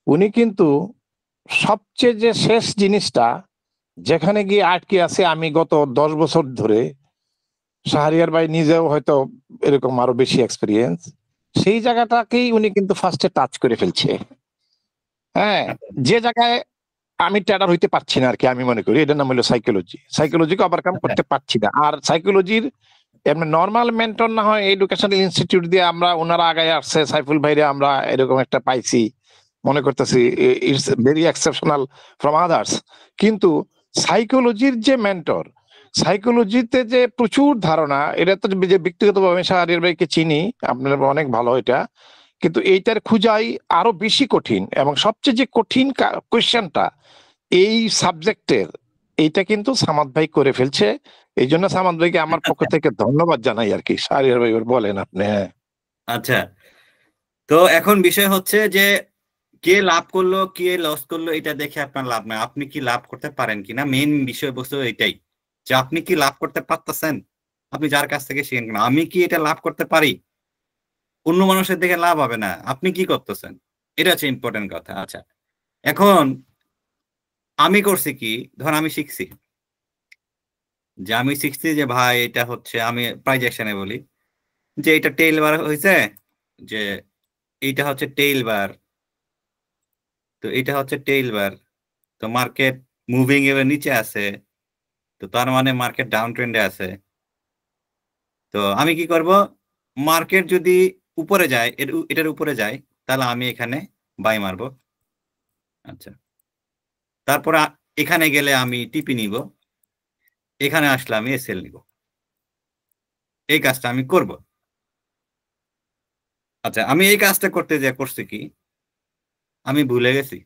উনি কিন্তু সবচেয়ে যে শেষ জিনিসটা যেখানে গিয়ে আটকে আছে, আমি গত 10 বছর ধরে, শাহরিয়ার ভাই নিজেও হয়তো এরকম আরো বেশি এক্সপিরিয়েন্স, সেই জায়গাটাকেই উনি কিন্তু ফার্স্টে টাচ করে ফেলছে। হ্যাঁ, যে জায়গায় আমি ট্রেডার হইতে পারছি না আর কি, আমি মনে করি এটার নাম হলো সাইকোলজি। সাইকোলজিকে ওভারকাম আচ্ছা, করতে পারছি না। আর সাইকোলজির এমনি নর্মাল মেন্টর না হয় এডুকেশনাল ইনস্টিটিউট দিয়ে আমরা, ওনারা আগায় আসছে, সাইফুল ভাইরে আমরা এরকম একটা পাইছি, মনে করতেছি it's very exceptional from others. কিন্তু সাইকোলজির যে মেন্টর, সাইকোলজিতে যে প্রচুর ধারণা, এটা তো যে ব্যক্তিগতভাবে শাহরিয়ার ভাইকে চিনি, আপনার অনেক ভালো এটা, কিন্তু এইটার খুঁজাই আরো বেশি কঠিন। এবং সবচেয়ে যে কঠিন কোয়েশ্চেনটা এই সাবজেক্টের, এইটা কিন্তু সামাদ ভাই করে ফেলছে। এই জন্য সামাদ ভাইকে আমার পক্ষ থেকে ধন্যবাদ জানাই আর কি। শাহরিয়ার ভাই বলেন আপনি। হ্যাঁ, আচ্ছা। তো এখন বিষয় হচ্ছে যে কে লাভ করলো কে লস করলো এটা দেখে আপনার লাভ নাই, আপনি কি লাভ করতে পারেন কিনা, মেইন বিষয়বস্তু এটাই, যে আপনি কি লাভ করতে পারতেছেন। আপনি যার কাছ থেকে শিখেন কিনা, আমি কি এটা লাভ করতে পারি, অন্য মানুষের দেখে লাভ হবে না, আপনি কি করতেছেন, এটা হচ্ছে ইম্পর্টেন্ট কথা। আচ্ছা, এখন আমি করছি কি, ধর আমি শিখছি, যে ভাই এটা হচ্ছে, আমি প্রাইজেকশনে বলি যে এটা টেইল বার হয়েছে, যে এইটা হচ্ছে টেইল বার, তো এটা হচ্ছে টেইল বার, তো মার্কেট মুভিং এবার নিচে আছে, তো তার মানে মার্কেট ডাউন ট্রেন্ডে আছে। তো আমি কি করব, মার্কেট যদি উপরে যায়, এটার উপরে যায়, তাহলে আমি এখানে বাই মারবো। আচ্ছা, তারপর এখানে গেলে আমি টিপি নিব, এখানে আসলে আমি এসএল নিব, এই কাজটা আমি করব। আচ্ছা, আমি এই কাজটা করতে যে করছি কি, আমি ভুলে গেছি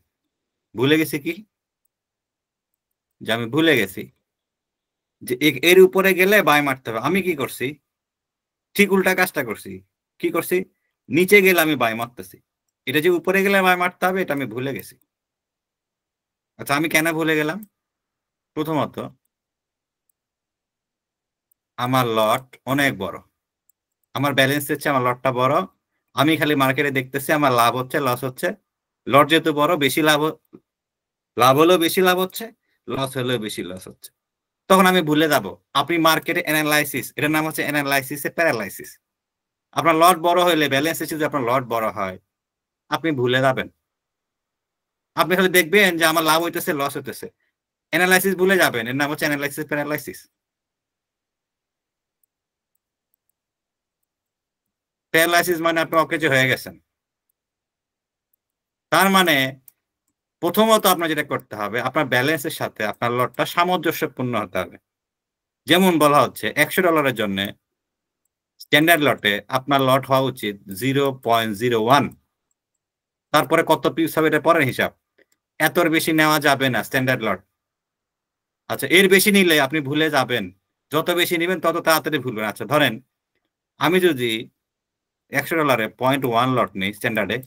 কি, যে আমি ভুলে গেছি যে এর উপরে গেলে বাই মারতে হবে। আমি কি করছি, ঠিক উল্টা কাজটা করছি। কি করছি, নিচে গেলে আমি বাই মারতেছি, এটা যে উপরে গেলে বাই মারতে হবে এটা আমি ভুলে গেছি। আচ্ছা, আমি কেন ভুলে গেলাম, প্রথমত আমার লট অনেক বড়, আমার ব্যালেন্স হচ্ছে, আমার লটটা বড়, আমি খালি মার্কেটে দেখতেছি আমার লাভ হচ্ছে লস হচ্ছে, লট যেহেতু বড়, বেশি লাভ লাভ হলেও বেশি লাভ হচ্ছে, লস হলেও বেশি লস হচ্ছে, তখন আমি ভুলে যাব। আপনি মার্কেটে অ্যানালাইসিস, এটার নাম হচ্ছে অ্যানালাইসিসে প্যারালাইসিস। আপনার লট বড় হইলে ব্যালেন্স যদি আপনার লট বড় হয় আপনি ভুলে যাবেন। আপনি খালি দেখবেন যে আমার লাভ হইতেছে লস হইতেছে, অ্যানালাইসিস ভুলে যাবেন। এর নাম হচ্ছে অ্যানালাইসিস প্যারালাইসিস। প্যারালাইসিস মানে আপনি অকেজ হয়ে গেছেন। তার মানে প্রথমত আপনার যেটা করতে হবে, আপনার ব্যালেন্সের সাথে আপনার লটটা সামঞ্জস্যপূর্ণ হতে হবে। যেমন বলা হচ্ছে $100 জন্য স্ট্যান্ডার্ড লটে আপনার লট হওয়া উচিত 0.01। তারপরে কত পিস হবে এটা পরের হিসাব, এতর বেশি নেওয়া যাবে না স্ট্যান্ডার্ড লট। আচ্ছা, এর বেশি নিলে আপনি ভুলে যাবেন, যত বেশি নেবেন তত তাড়াতাড়ি ভুলবেন। আচ্ছা ধরেন আমি যদি $100 0.1 লট নেই স্ট্যান্ডার্ডে,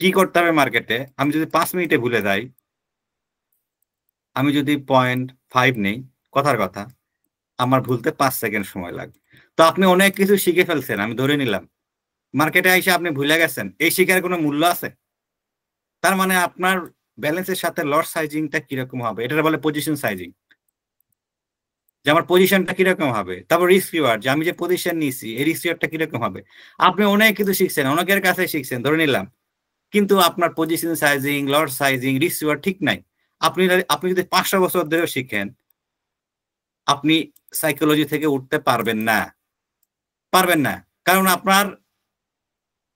কি করতে হবে মার্কেটে? আমি যদি 5 মিনিটে ভুলে যাই, আমি যদি 0.5 নেই, কথার কথা আমার ভুলতে 5 সেকেন্ড সময় লাগবে। তো আপনি অনেক কিছু শিখে ফেলছেন, আমি ধরে নিলাম। মার্কেটে এসে আপনি ভুলে গেছেন, এই শিখার কোনো মূল্য আছে? তার মানে আপনার ব্যালেন্সের সাথে লট সাইজিংটা কিরকম হবে, এটা বলে পজিশন সাইজিং, যে আমার পজিশনটা কিরকম হবে। তারপর রিস্ক রিওয়ার্ড, যে আমি যে পজিশন নিয়েছি এই রিস্ক রিওয়ার্ডটা কিরকম হবে। আপনি অনেক কিছু শিখছেন, অনেকের কাছে শিখছেন ধরে নিলাম, কিন্তু আপনার পজিশন সাইজিং, লট সাইজিং, রিস্ক রিওয়ার্ড ঠিক নাই। আপনি যদি 500 বছর ধরে শিখেন, আপনি সাইকোলজি থেকে উঠতে পারবেন না, পারবেন না। কারণ আপনার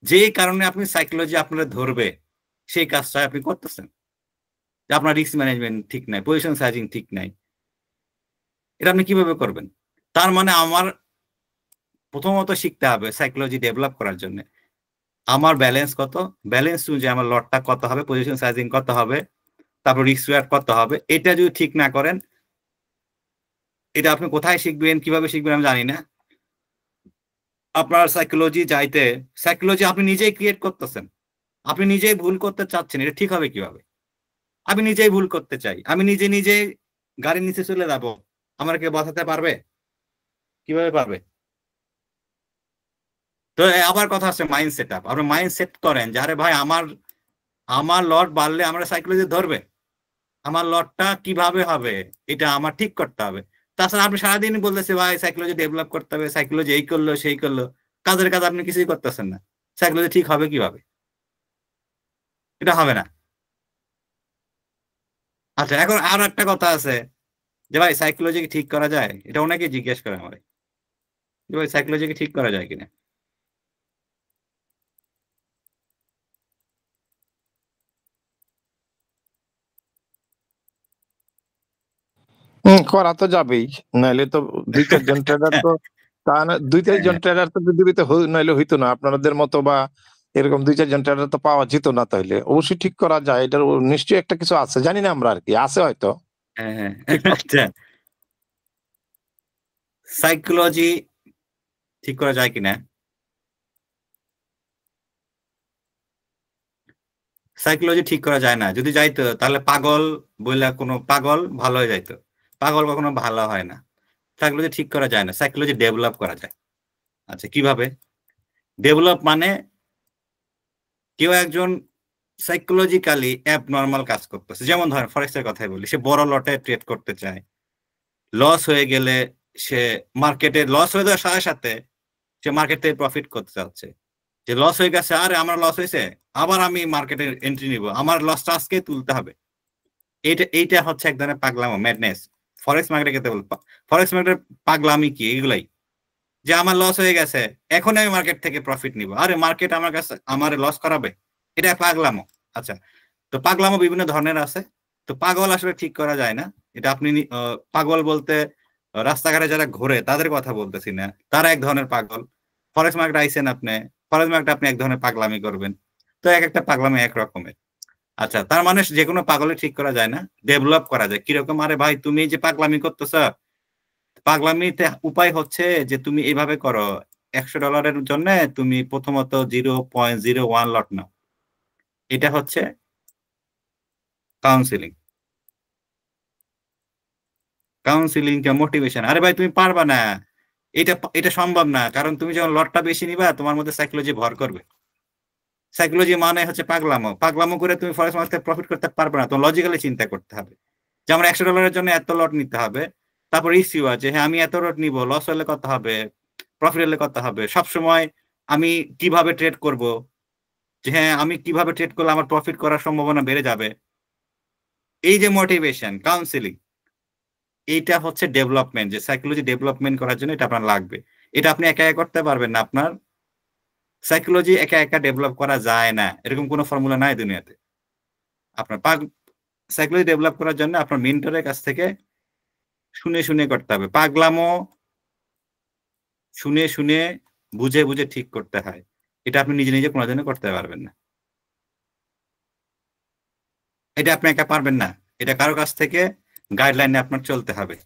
যে কারণে আপনি সাইকোলজি আপনারা ধরবে সেই কাজটা আপনি করতেছেন, যে আপনার রিস্ক ম্যানেজমেন্ট ঠিক নাই, পজিশন সাইজিং ঠিক নাই, এটা আপনি কিভাবে করবেন? তার মানে আমার প্রথমত শিখতে হবে সাইকোলজি ডেভেলপ করার জন্য আমার ব্যালেন্স কত, ব্যালেন্স অনুযায়ী আমার লটটা কত হবে, পজিশন সাইজিং কত হবে, তারপর রিস্ক রিওয়ার্ড কত হবে। এটা যদি ঠিক না করেন, এটা আপনি কোথায় শিখবেন, কিভাবে শিখবেন আমি জানি না। আপনার সাইকোলজি যাইতে, সাইকোলজি আপনি নিজেই ক্রিয়েট করতেছেন, আপনি নিজেই ভুল করতে চাচ্ছেন, এটা ঠিক হবে কিভাবে? আমি নিজেই ভুল করতে চাই, আমি নিজে গাড়ির নিচে চলে যাব, আমার কেউ বাঁচাতে পারবে? কিভাবে পারবে? তো আবার কথা আছে মাইন্ড সেট আপ। আপনি মাইন্ড সেট করেন যে আরে ভাই আমার লট বাড়লে আমরা সাইকোলজি ধরবে, আমার লটটা কিভাবে হবে এটা আমার ঠিক করতে হবে। তাছাড়া আপনি সারাদিন বলতেছে ভাই সাইকোলজি ডেভেলপ করতে হবে, সাইকোলজি এই করলো সেই করলো, কাজের কাজ আপনি কিছুই করতেছেন না, সাইকোলজি ঠিক হবে কিভাবে? এটা হবে না। আচ্ছা, এখন আরো একটা কথা আছে যে ভাই সাইকোলজি কি ঠিক করা যায়? এটা অনেকেই জিজ্ঞেস করে আমারে যে ভাই সাইকোলজি কি ঠিক করা যায় কিনা। করা তো যাবেই, নাইলে তো 2-4 জন ট্রেডার তো তা না, 2-4 জন ট্রেডার তো পৃথিবীতে নাইলে হইতো না আপনাদের মতো, বা এরকম 2-4 জন ট্রেডার তো পাওয়া যেত না। তাইলে অবশ্যই ঠিক করা যায়, এটার নিশ্চয়ই একটা কিছু আছে, জানি না আমরা আর কি, আছে হয়তো। হ্যাঁ হ্যাঁ ঠিক করা- আচ্ছা, সাইকোলজি ঠিক করা যায় কিনা? সাইকোলজি ঠিক করা যায় না। যদি যাইতো তাহলে পাগল বইলা কোনো পাগল ভালো হয়ে যাইতো, পাগল কখনো ভালো হয় না। সাইকোলজি ঠিক করা যায় না, সাইকোলজি ডেভেলপ করা যায়। আচ্ছা কিভাবে ডেভেলপ? মানে কেউ একজন সাইকোলজিক্যালি অ্যাবনর্মাল কাজ করতেছে, যেমন ধরেন ফরেক্সের কথাই বলি, সে বড় লটে ট্রেড করতে চায়, লস হয়ে গেলে সে মার্কেটে লস হয়ে যাওয়ার সাথে সাথে সে মার্কেট থেকে প্রফিট করতে চাচ্ছে, যে লস হয়ে গেছে, আরে আমার লস হয়েছে, আবার আমি মার্কেটে এন্ট্রি নিব, আমার লসটা আজকে তুলতে হবে। এইটা হচ্ছে এক ধরনের পাগলামো, ম্যাডনেস। ফরেক্স মার্কেটে কেতে বল, ফরেক্স মার্কেটের পাগলামি কি এগুলাই, যে আমার লস হয়ে গেছে এখন আমি মার্কেট থেকে প্রফিট নিব, আরে মার্কেট আমার কাছে আমার লস করাবে, এটা পাগলামো। আচ্ছা, তো পাগলামো বিভিন্ন ধরনের আছে। তো পাগল আসলে ঠিক করা যায় না। এটা আপনি পাগল বলতে রাস্তাঘাটে যারা ঘোরে তাদের কথা বলতেছি না, তারা এক ধরনের পাগল। ফরেক্স মার্কেট আইসেন আপনি, ফরেক্স মার্কেট আপনি এক ধরনের পাগলামি করবেন, তো এক একটা পাগলামি এক রকমের। আচ্ছা, তার মানে যে কোনো পাগলে ঠিক করা যায় না, ডেভেলপ করা যায়। কিরকম? আরে ভাই তুমি যে পাগলামি করতেছ, পাগলামিতে উপায় হচ্ছে যে তুমি এইভাবে করো, $100 জন্য তুমি প্রথমত 0.01 লট নাও, এটা হচ্ছে কাউন্সিলিং। কাউন্সিলিং টা মোটিভেশন। আরে ভাই তুমি পারবা না, এটা এটা সম্ভব না, কারণ তুমি যখন লটটা বেশি নিবা তোমার মধ্যে সাইকোলজি ভর করবে। সাইকোলজি মানে হচ্ছে পাগলামো, পাগলামো করে তুমি ফরেক্স মার্কেটে প্রফিট করতে পারবে না, তোমার লজিক্যালি চিন্তা করতে হবে যে আমার $100 জন্য এত লট নিতে হবে, তারপর ইস্যু আছে, হ্যাঁ আমি এত লট নিব, লস হলে কত হবে, প্রফিটেবল করতে হবে। সবসময় আমি কিভাবে ট্রেড করব, যে হ্যাঁ আমি কিভাবে ট্রেড করলে আমার প্রফিট করার সম্ভাবনা বেড়ে যাবে, এই যে মোটিভেশন, কাউন্সিলিং, এইটা হচ্ছে ডেভেলপমেন্ট, যে সাইকোলজি ডেভেলপমেন্ট করার জন্য এটা আপনার লাগবে। এটা আপনি একা একা করতে পারবেন না। আপনার সাইকোলজি একা একা ডেভেলপ করা যায় না, এরকম কোনো ফর্মুলা নাই দুনিয়াতে। আপনার সাইকোলজি ডেভেলপ করার জন্য আপনার মেন্টরের কাছ থেকে শুনে শুনে করতে হবে। পাগলামো শুনে শুনে বুঝে বুঝে ঠিক করতে হয়। এটা আপনি নিজে নিজে কোনোদিনও করতে পারবেন না। এটা আপনি একা পারবেন না, এটা কারো কাছ থেকে গাইডলাইনে আপনার চলতে হবে।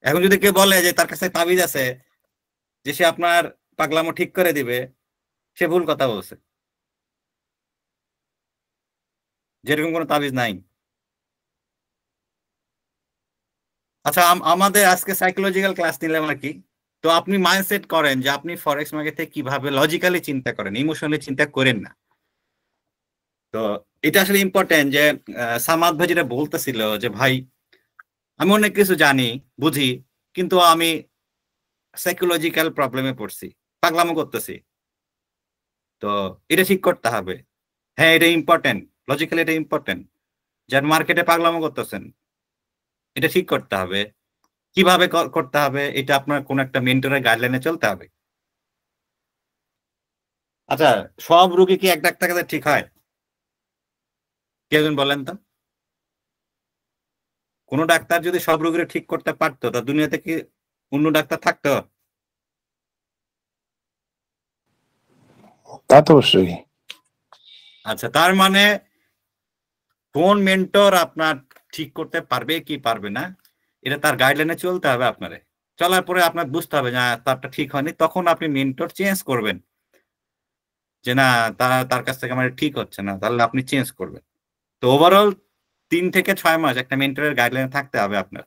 এখন যদি কেউ বলে যে তার কাছে তাবিজ আছে, যে সে আপনার পাগলামো ঠিক করে দিবে, সে ভুল কথা বলছে। যেরকম কোনো তাবিজ নাই। আচ্ছা, আমাদের আজকে সাইকোলজিক্যাল ক্লাস নিলাম আর কি। তো আপনি মাইন্ডসেট করেন যে আপনি ফরেক্স মার্কেটে কিভাবে লজিক্যালি চিন্তা করেন, ইমোশনালি চিন্তা করেন না। তো এটা আসলে ইম্পর্টেন্ট, যে সামাদ ভাই যেটা বলতেছিল যে ভাই আমি অনেক কিছু জানি বুঝি, কিন্তু আমি সাইকোলজিক্যাল প্রবলেমে পড়ছি, পাগলামো করতেছি। তো এটা ঠিক করতে হবে। হ্যাঁ, এটা ইম্পর্টেন্ট, লজিক্যালি এটা ইম্পর্টেন্ট। যার মার্কেটে পাগলামো করতেছেন, এটা ঠিক করতে হবে। কিভাবে করতে হবে, এটা আপনার কোন একটা মেন্টরের গাইডলাইনে চলতে হবে। আচ্ছা, সব রোগী কি এক ডাক্তার কাছে ঠিক হয়? কেউ বলেন তো। কোন ডাক্তার যদি সব রোগীর ঠিক করতে পারতো, তা দুনিয়াতে কি অন্য ডাক্তার থাকতো? তা তো অবশ্যই। আচ্ছা, তার মানে কোন মেন্টর আপনার ঠিক করতে পারবে কি পারবে না, এটা তার গাইডলাইনে চলতে হবে। আপনারে চলার পরে আপনার বুঝতে হবে যে তারটা ঠিক হয়নি, তখন আপনি মেন্টর চেঞ্জ করবেন। যে না, তার কাছ থেকে আমার ঠিক হচ্ছে না, তাহলে আপনি চেঞ্জ করবেন। তো ওভারঅল 3 থেকে 6 মাস একটা মেন্টরের গাইডলাইনে থাকতে হবে আপনার।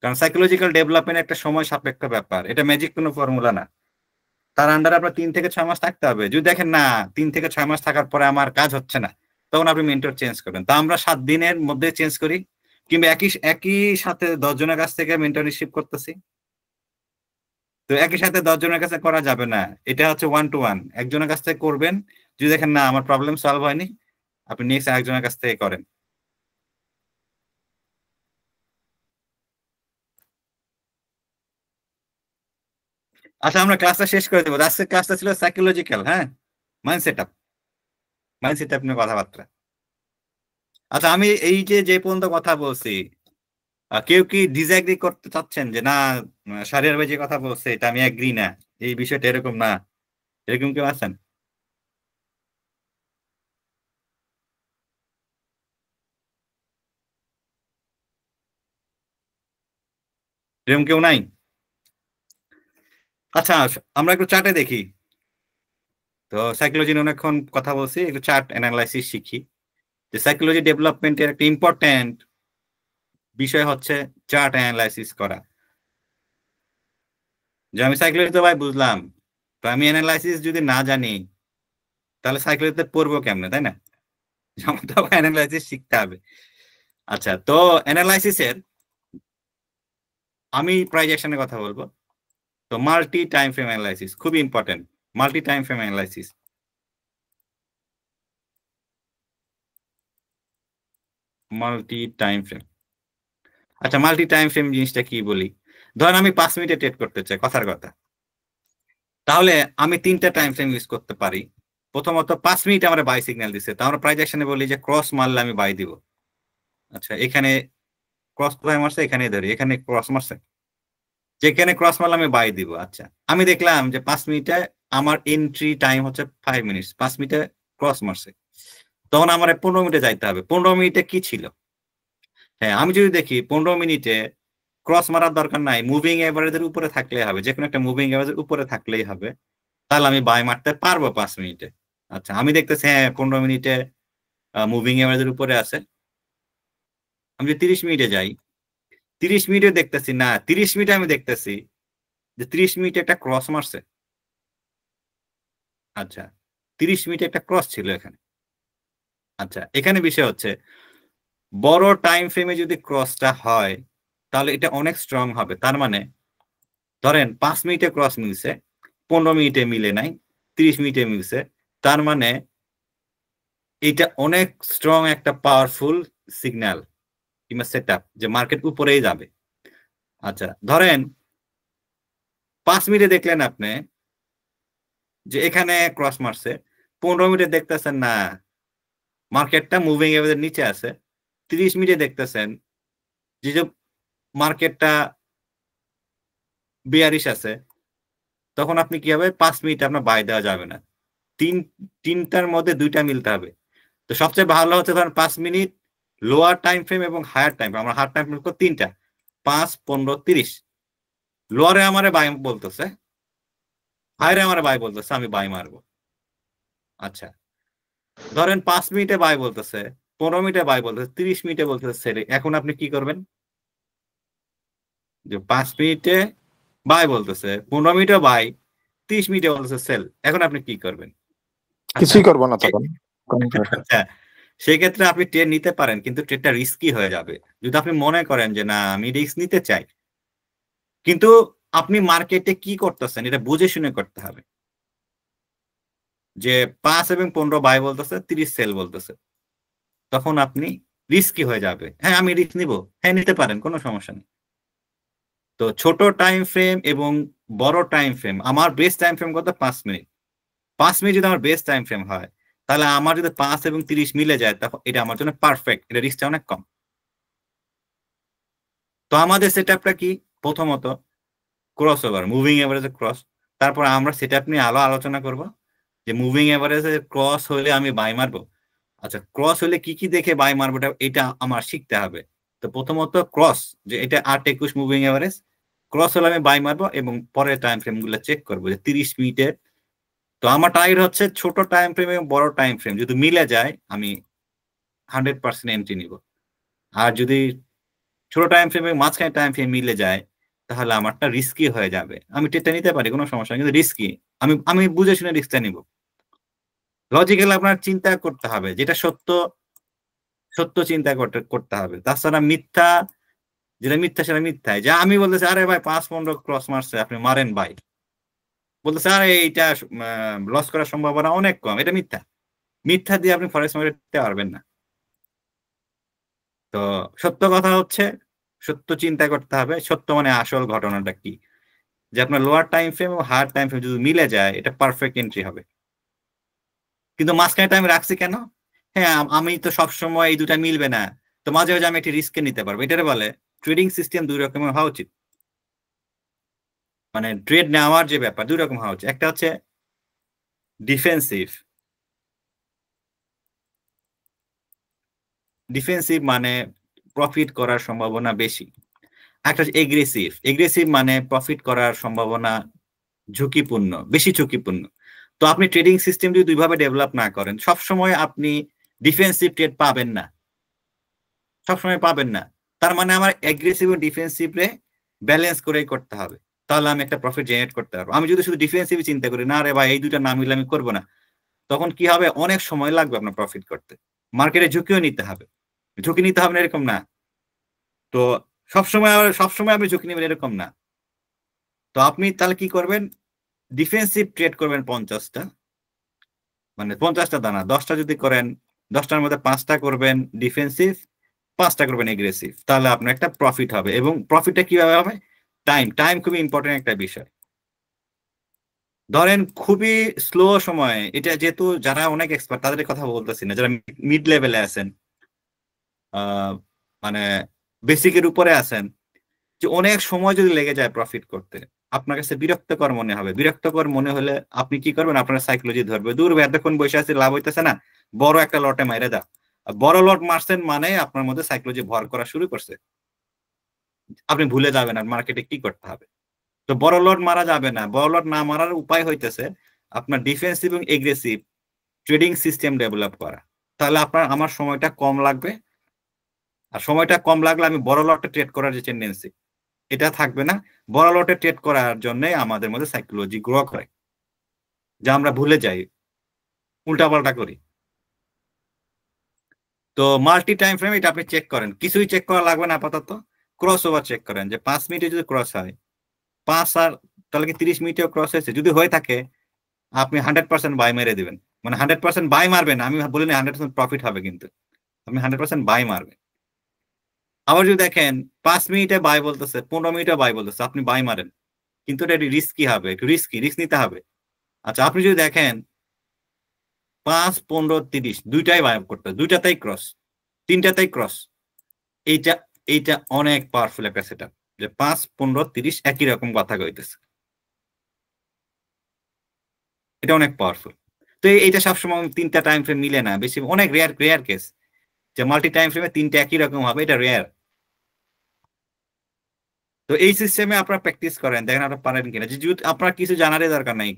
কারণ সাইকোলজিক্যাল ডেভেলপমেন্ট একটা সময় সাপেক্ষ ব্যাপার, এটা ম্যাজিক কোনো ফর্মুলা না। তার আন্ডারে আপনার 3 থেকে 6 মাস থাকতে হবে। যদি দেখেন না 3 থেকে 6 মাস থাকার পরে আমার কাজ হচ্ছে না, তখন আপনি মেন্টর চেঞ্জ করবেন। তা আমরা 7 দিনের মধ্যে চেঞ্জ করি, কিংবা একই সাথে 10 জনের কাছ থেকে মেন্টর রিসিভ করতেছি। তো একই সাথে 10 জনের কাছে করা যাবে না, এটা হচ্ছে 1 to 1। একজনের কাছ থেকে করবেন, যদি দেখেন না আমার প্রবলেম সলভ হয়নি, আপনি নেক্সট আরেকজনের কাছ থেকে করেন। আচ্ছা, আমরা ক্লাসটা শেষ করে দেবো। আজকের ক্লাসটা ছিল সাইকোলজিক্যাল, হ্যাঁ, মাইন্ডসেট আপ, মাইন্ডসেট আপ নিয়ে কথাবার্তা। আচ্ছা, আমি এই যে পর্যন্ত কথা বলছি, কেউ কি ডিসএগ্রি করতে চাচ্ছেন যে না শাহরিয়ার ভাই যে কথা বলছে এটা আমি এগ্রি না, এই বিষয়টা এরকম না, এরকম কেউ আছেন? এরকম কেউ নাই? আচ্ছা, আমরা একটু চার্টে দেখি। তো সাইকোলজি নিয়ে অনেকক্ষণ কথা বলছি, একটু চার্ট অ্যানালাইসিস শিখি। যে সাইকোলজি ডেভেলপমেন্টের একটা ইম্পর্টেন্ট বিষয় হচ্ছে চার্ট অ্যানালাইসিস করা। যে আমি সাইকোলজি তো ভাই বুঝলাম, তো আমি অ্যানালাইসিস যদি না জানি, তাহলে সাইকোলজিতে পড়বো কেমনে, তাই না? আমার তো অ্যানালাইসিস শিখতে হবে। আচ্ছা, তো অ্যানালাইসিসের আমি প্রাইজ অ্যাকশনের কথা বলবো। তো মাল্টি টাইম ফ্রেম অ্যানালাইসিস খুবই important. Multi time frame analysis, multi time frame. আচ্ছা, মাল্টি টাইম ফ্রেম জিনিসটা কি বলি। ধরেন আমি 5 মিনিটে ট্রেড করতে চাই, কথার কথা, তাহলে আমি 3টা টাইম ফ্রেম ইউজ করতে পারি। প্রথমত 5 মিনিট আমার বাই সিগন্যাল দিচ্ছে, তো আমরা প্রাইজ অ্যাকশনে বলি যে ক্রস মারলে আমি বাই দিব। আচ্ছা, এখানে ক্রস কোথায় মারছে, এখানে ধরি, এখানে ক্রস মারছে, যেখানে ক্রস মারলে আমি বাই দিব। আচ্ছা, আমি দেখলাম যে 5 মিনিটে আমার এন্ট্রি টাইম হচ্ছে 5 মিনিট, 5 মিনিটে ক্রস মারছে, তখন আমার 15 মিনিটে যাইতে হবে। 15 মিনিটে কি ছিল? হ্যাঁ, আমি যদি দেখি 15 মিনিটে ক্রস মারার দরকার নাই, মুভিং এভারেজের উপরে থাকলেই হবে, যে কোনো একটা মুভিং এভারেজের উপরে থাকলেই হবে, তাহলে আমি বাই মারতে পারবো 5 মিনিটে। আচ্ছা, আমি দেখতেছি হ্যাঁ 15 মিনিটে মুভিং এভারেজের উপরে আছে। আমি যদি 30 মিনিটে যাই, 30 মিনিটে দেখতেছি না, 30 মিনিটে আমি দেখতেছি যে 30 মিনিটে একটা ক্রস মারছে। আচ্ছা, 30 মিনিটে একটা ক্রস ছিল এখানে। আচ্ছা, এখানে বিষয় হচ্ছে বড় টাইম ফ্রেমে যদি ক্রসটা হয়, তাহলে এটা অনেক স্ট্রং হবে। তার মানে ধরেন 5 মিনিটে ক্রস মিলছে, 15 মিনিটে মিলে নাই, 30 মিনিটে মিলছে, তার মানে এটা অনেক স্ট্রং একটা পাওয়ারফুল সিগন্যাল কিংবা সেটআপ যে মার্কেট উপরেই যাবে। আচ্ছা, ধরেন 5 মিনিটে দেখলেন আপনি যে এখানে ক্রস মারছে, 15 মিনিটে দেখতেছেন না মার্কেটটা মুভিং এভারেজের নিচে আছে, 30 মিনিটে দেখতেছেন যে মার্কেটটা বেয়ারিশ আছে, তখন আপনি কি হবে, 5 মিনিট আপনার বাই দেওয়া যাবে না, তিনটার মধ্যে দুইটা মিলতে হবে। তো সবচেয়ে ভালো হচ্ছে ধরেন 5 মিনিট লোয়ার টাইম ফ্রেম এবং হায়ার টাইম ফ্রেম। আমরা হায়ার টাইম ফ্রেম তিনটা, 5, 15, 30। লোয়ারে আমারে বাই বলতেছে, হায়ারে আমারে বাই বলতেছে, আমি বাই মারবো। আচ্ছা, ধরেন 5 মিনিটে বাই বলতেছে, 15 মিনিটে বাই বলতেছে, 30 মিনিটে বলতেছে সেরে। এখন আপনি কি করবেন, যে 5 মিনিটে বাই বলতেছে, 15 মিনিটে বাই, 30 মিনিটে বলতেছে সেল। এখন আপনি কি করবেন? কিছুই করবো না তখন। আচ্ছা, সেক্ষেত্রে আপনি ট্রেড নিতে পারেন, কিন্তু ট্রেডটা রিস্কি হয়ে যাবে। যদি আপনি মনে করেন যে না আমি রিস্ক নিতে চাই, কিন্তু আপনি মার্কেটে কি করতেছেন এটা বুঝে শুনে করতে হবে। যে 5 এবং 15 বাই বলতেছে, 30 সেল বলতেছে, তখন আপনি রিস্কি হয়ে যাবে। হ্যাঁ, আমি রিস্ক নিব, হ্যাঁ নিতে পারেন, কোনো সমস্যা নেই। তো ছোট টাইম ফ্রেম এবং বড় টাইম ফ্রেম, আমার বেস্ট টাইম ফ্রেম কত, 5 মিনিট। 5 মিনিট যদি আমার বেস্ট টাইম ফ্রেম হয়, তাহলে আমার যদি 5 এবং 30 মিলে যায়, তখন এটা আমার জন্য পারফেক্ট, এটা রিস্কটা অনেক কম। তো আমাদের সেটআপটা কি, প্রথমত ক্রস ওভার, মুভিং এভারেজে ক্রস। তারপর আমরা সেটআপ নিয়ে আলোচনা করব যে মুভিং এভারেজে ক্রস হলে আমি বাই মারবো। আচ্ছা, ক্রস হলে কি কি দেখে বাই মারবো এটা আমার শিখতে হবে। তো প্রথমত ক্রস, যে এটা 8-21 মুভিং এভারেজ, ক্রস হলে আমি বাই মারবো এবং পরের টাইম ফ্রেম গুলো চেক করবো যে 30 মিনিটের। তো আমার টার্গেট হচ্ছে ছোট টাইম ফ্রেম এবং বড় টাইম ফ্রেম যদি মিলে যায় আমি 100% এন্ট্রি নিব। আর যদি ছোট টাইম ফ্রেম এবং মাঝখানে টাইম ফ্রেম মিলে যায়, তাহলে আমারটা রিস্কি হয়ে যাবে। আমি ট্রেডটা নিতে পারি, কোনো সমস্যা নেই, কিন্তু রিস্কি, আমি বুঝে শুনে রিস্কটা নিব। লজিক্যালি আপনার চিন্তা করতে হবে, যেটা সত্য সত্য চিন্তা করতে হবে। তাছাড়া মিথ্যা, যেটা মিথ্যা সেটা মিথ্যাই। যা আমি বলতেছি আরে ভাই 5-15 ক্রস মারছে, আপনি মারেন ভাই, বলতেছে আরে এইটা লস করার সম্ভাবনা অনেক কম, এটা মিথ্যা। মিথ্যা দিয়ে আপনি ফরেক্স মার্কেটে পারবেন না। তো সত্য কথা হচ্ছে, সত্য চিন্তা করতে হবে, সত্য মানে আসল ঘটনাটা কি, যে আপনার লোয়ার টাইম ফ্রেম এবং হায়ার টাইম ফ্রেম যদি মিলে যায়, এটা পারফেক্ট এন্ট্রি হবে। কিন্তু মাঝখানে টাইম রাখছি কেন? হ্যাঁ, আমি তো সবসময় এই দুটা মিলবে না, তো মাঝে মাঝে আমি একটি রিস্কে নিতে পারবো। এটারে বলে ট্রেডিং সিস্টেম দুই রকমের হওয়া উচিত। মানে ট্রেড নেওয়ার যে ব্যাপার দুই রকম হওয়া উচিত। একটা হচ্ছে ডিফেন্সিভ, ডিফেন্সিভ মানে প্রফিট করার সম্ভাবনা বেশি। একটা হচ্ছে এগ্রেসিভ, এগ্রেসিভ মানে প্রফিট করার সম্ভাবনা ঝুঁকিপূর্ণ, বেশি ঝুঁকিপূর্ণ। তো আপনি ট্রেডিং সিস্টেম যদি দুইভাবে ডেভেলপ না করেন, সবসময় আপনি ডিফেন্সিভ ট্রেড পাবেন না, সবসময় পাবেন না। তার মানে আমার এগ্রেসিভ ও ডিফেন্সিভ রে ব্যালেন্স করে করতে হবে, তাহলে আমি একটা প্রফিট জেনারেট করতে পারবো। আমি যদি শুধু ডিফেন্সিভ চিন্তা করি, না রে ভাই এই দুইটা না মিলে আমি করবো না, তখন কি হবে, অনেক সময় লাগবে আপনার প্রফিট করতে। মার্কেটে ঝুঁকিও নিতে হবে, ঝুঁকি নিতে হবে না এরকম না। তো সবসময় আপনি ঝুঁকি নেবেন এরকম না। তো আপনি তাহলে কি করবেন, ডিফেন্সিভ ট্রেড করবেন 50টা, মানে 50টা দানা, 10টা যদি করেন, 10টার মধ্যে 5টা করবেন ডিফেন্সিভ, 5টা করবেন এগ্রেসিভ, তাহলে আপনার একটা প্রফিট হবে। এবং প্রফিটটা কিভাবে হবে, টাইম খুবই ইম্পর্টেন্ট একটা বিষয়। ধরেন খুবই স্লো সময়, এটা যেহেতু যারা অনেক এক্সপার্ট তাদের কথা বলতেছি না, যারা মিড লেভেলে আছেন, মানে বেসিকের উপরে আছেন, যে অনেক সময় যদি লেগে যায় প্রফিট করতে, আপনার কাছে বিরক্তকর মনে হবে। বিরক্তকর মনে হলে আপনি কি করবেন, আপনার সাইকোলজি ধরবে, দূর এতক্ষণ বসে আছে লাভ হইতেছে না, বড় একটা লটে মাইরে দাও। বড় লট মারছেন মানে আপনার মধ্যে সাইকোলজি ভর করা শুরু করছে, আপনি ভুলে যাবেন আর মার্কেটে কি করতে হবে। তো বড় লট মারা যাবে না, বড় লট না মারার উপায় হইতেছে আপনার ডিফেন্সিভ এবং এগ্রেসিভ ট্রেডিং সিস্টেম ডেভেলপ করা। তাহলে আমার সময়টা কম লাগবে, আর সময়টা কম লাগলে আমি বড় লটে ট্রেড করার যে টেন্ডেন্সি এটা থাকবে না। বড় লটে ট্রেড করার জন্য আমাদের মধ্যে সাইকোলজি গ্রো করে, যা আমরা ভুলে যাই, উল্টাপাল্টা করি। তো মাল্টি টাইম ফ্রেম এটা আপনি চেক করেন, কিছুই চেক করা লাগবে না আপাতত। ক্রস ওভার চেক করেন যে 5 মিনিটে যদি ক্রস হয় 5 আর তাহলে কি 30 মিনিটেও ক্রস হয়েছে, যদি হয়ে থাকে আপনি 100% বাই মেরে দিবেন, মানে 100% বাই মারবেন, আমি বলি না 100% প্রফিট হবে, কিন্তু আপনি 100% বাই মারবেন। আবার যদি দেখেন 5 মিনিটে বাই বলতেছে, 15 মিনিটে বাই বলতেছে, আপনি বাই মারেন, কিন্তু এটা রিস্কি হবে, একটু রিস্ক নিতে হবে। আচ্ছা আপনি যদি দেখেন 5, 15, 30 দুইটাই বাই করতে, দুইটাতেই ক্রস, তিনটাতেই ক্রস, এইটা এইটা অনেক পাওয়ারফুল একটা সেটআপ, যে 5, 15, 30 একই রকম কথা কইতেছে, এটা অনেক পাওয়ারফুল। তো এইটা সবসময় 3টা টাইম ফ্রেম মিলে না, বেশি অনেক রেয়ার কেস যে মাল্টি টাইম ফ্রেমে 3টা একই রকম হবে, এটা রেয়ার। তো এই সিস্টেমে আপনারা প্র্যাকটিস করেন, দেখেন আপনারা পারেন কিনা, যে আপনার কিছু জানারই দরকার নাই,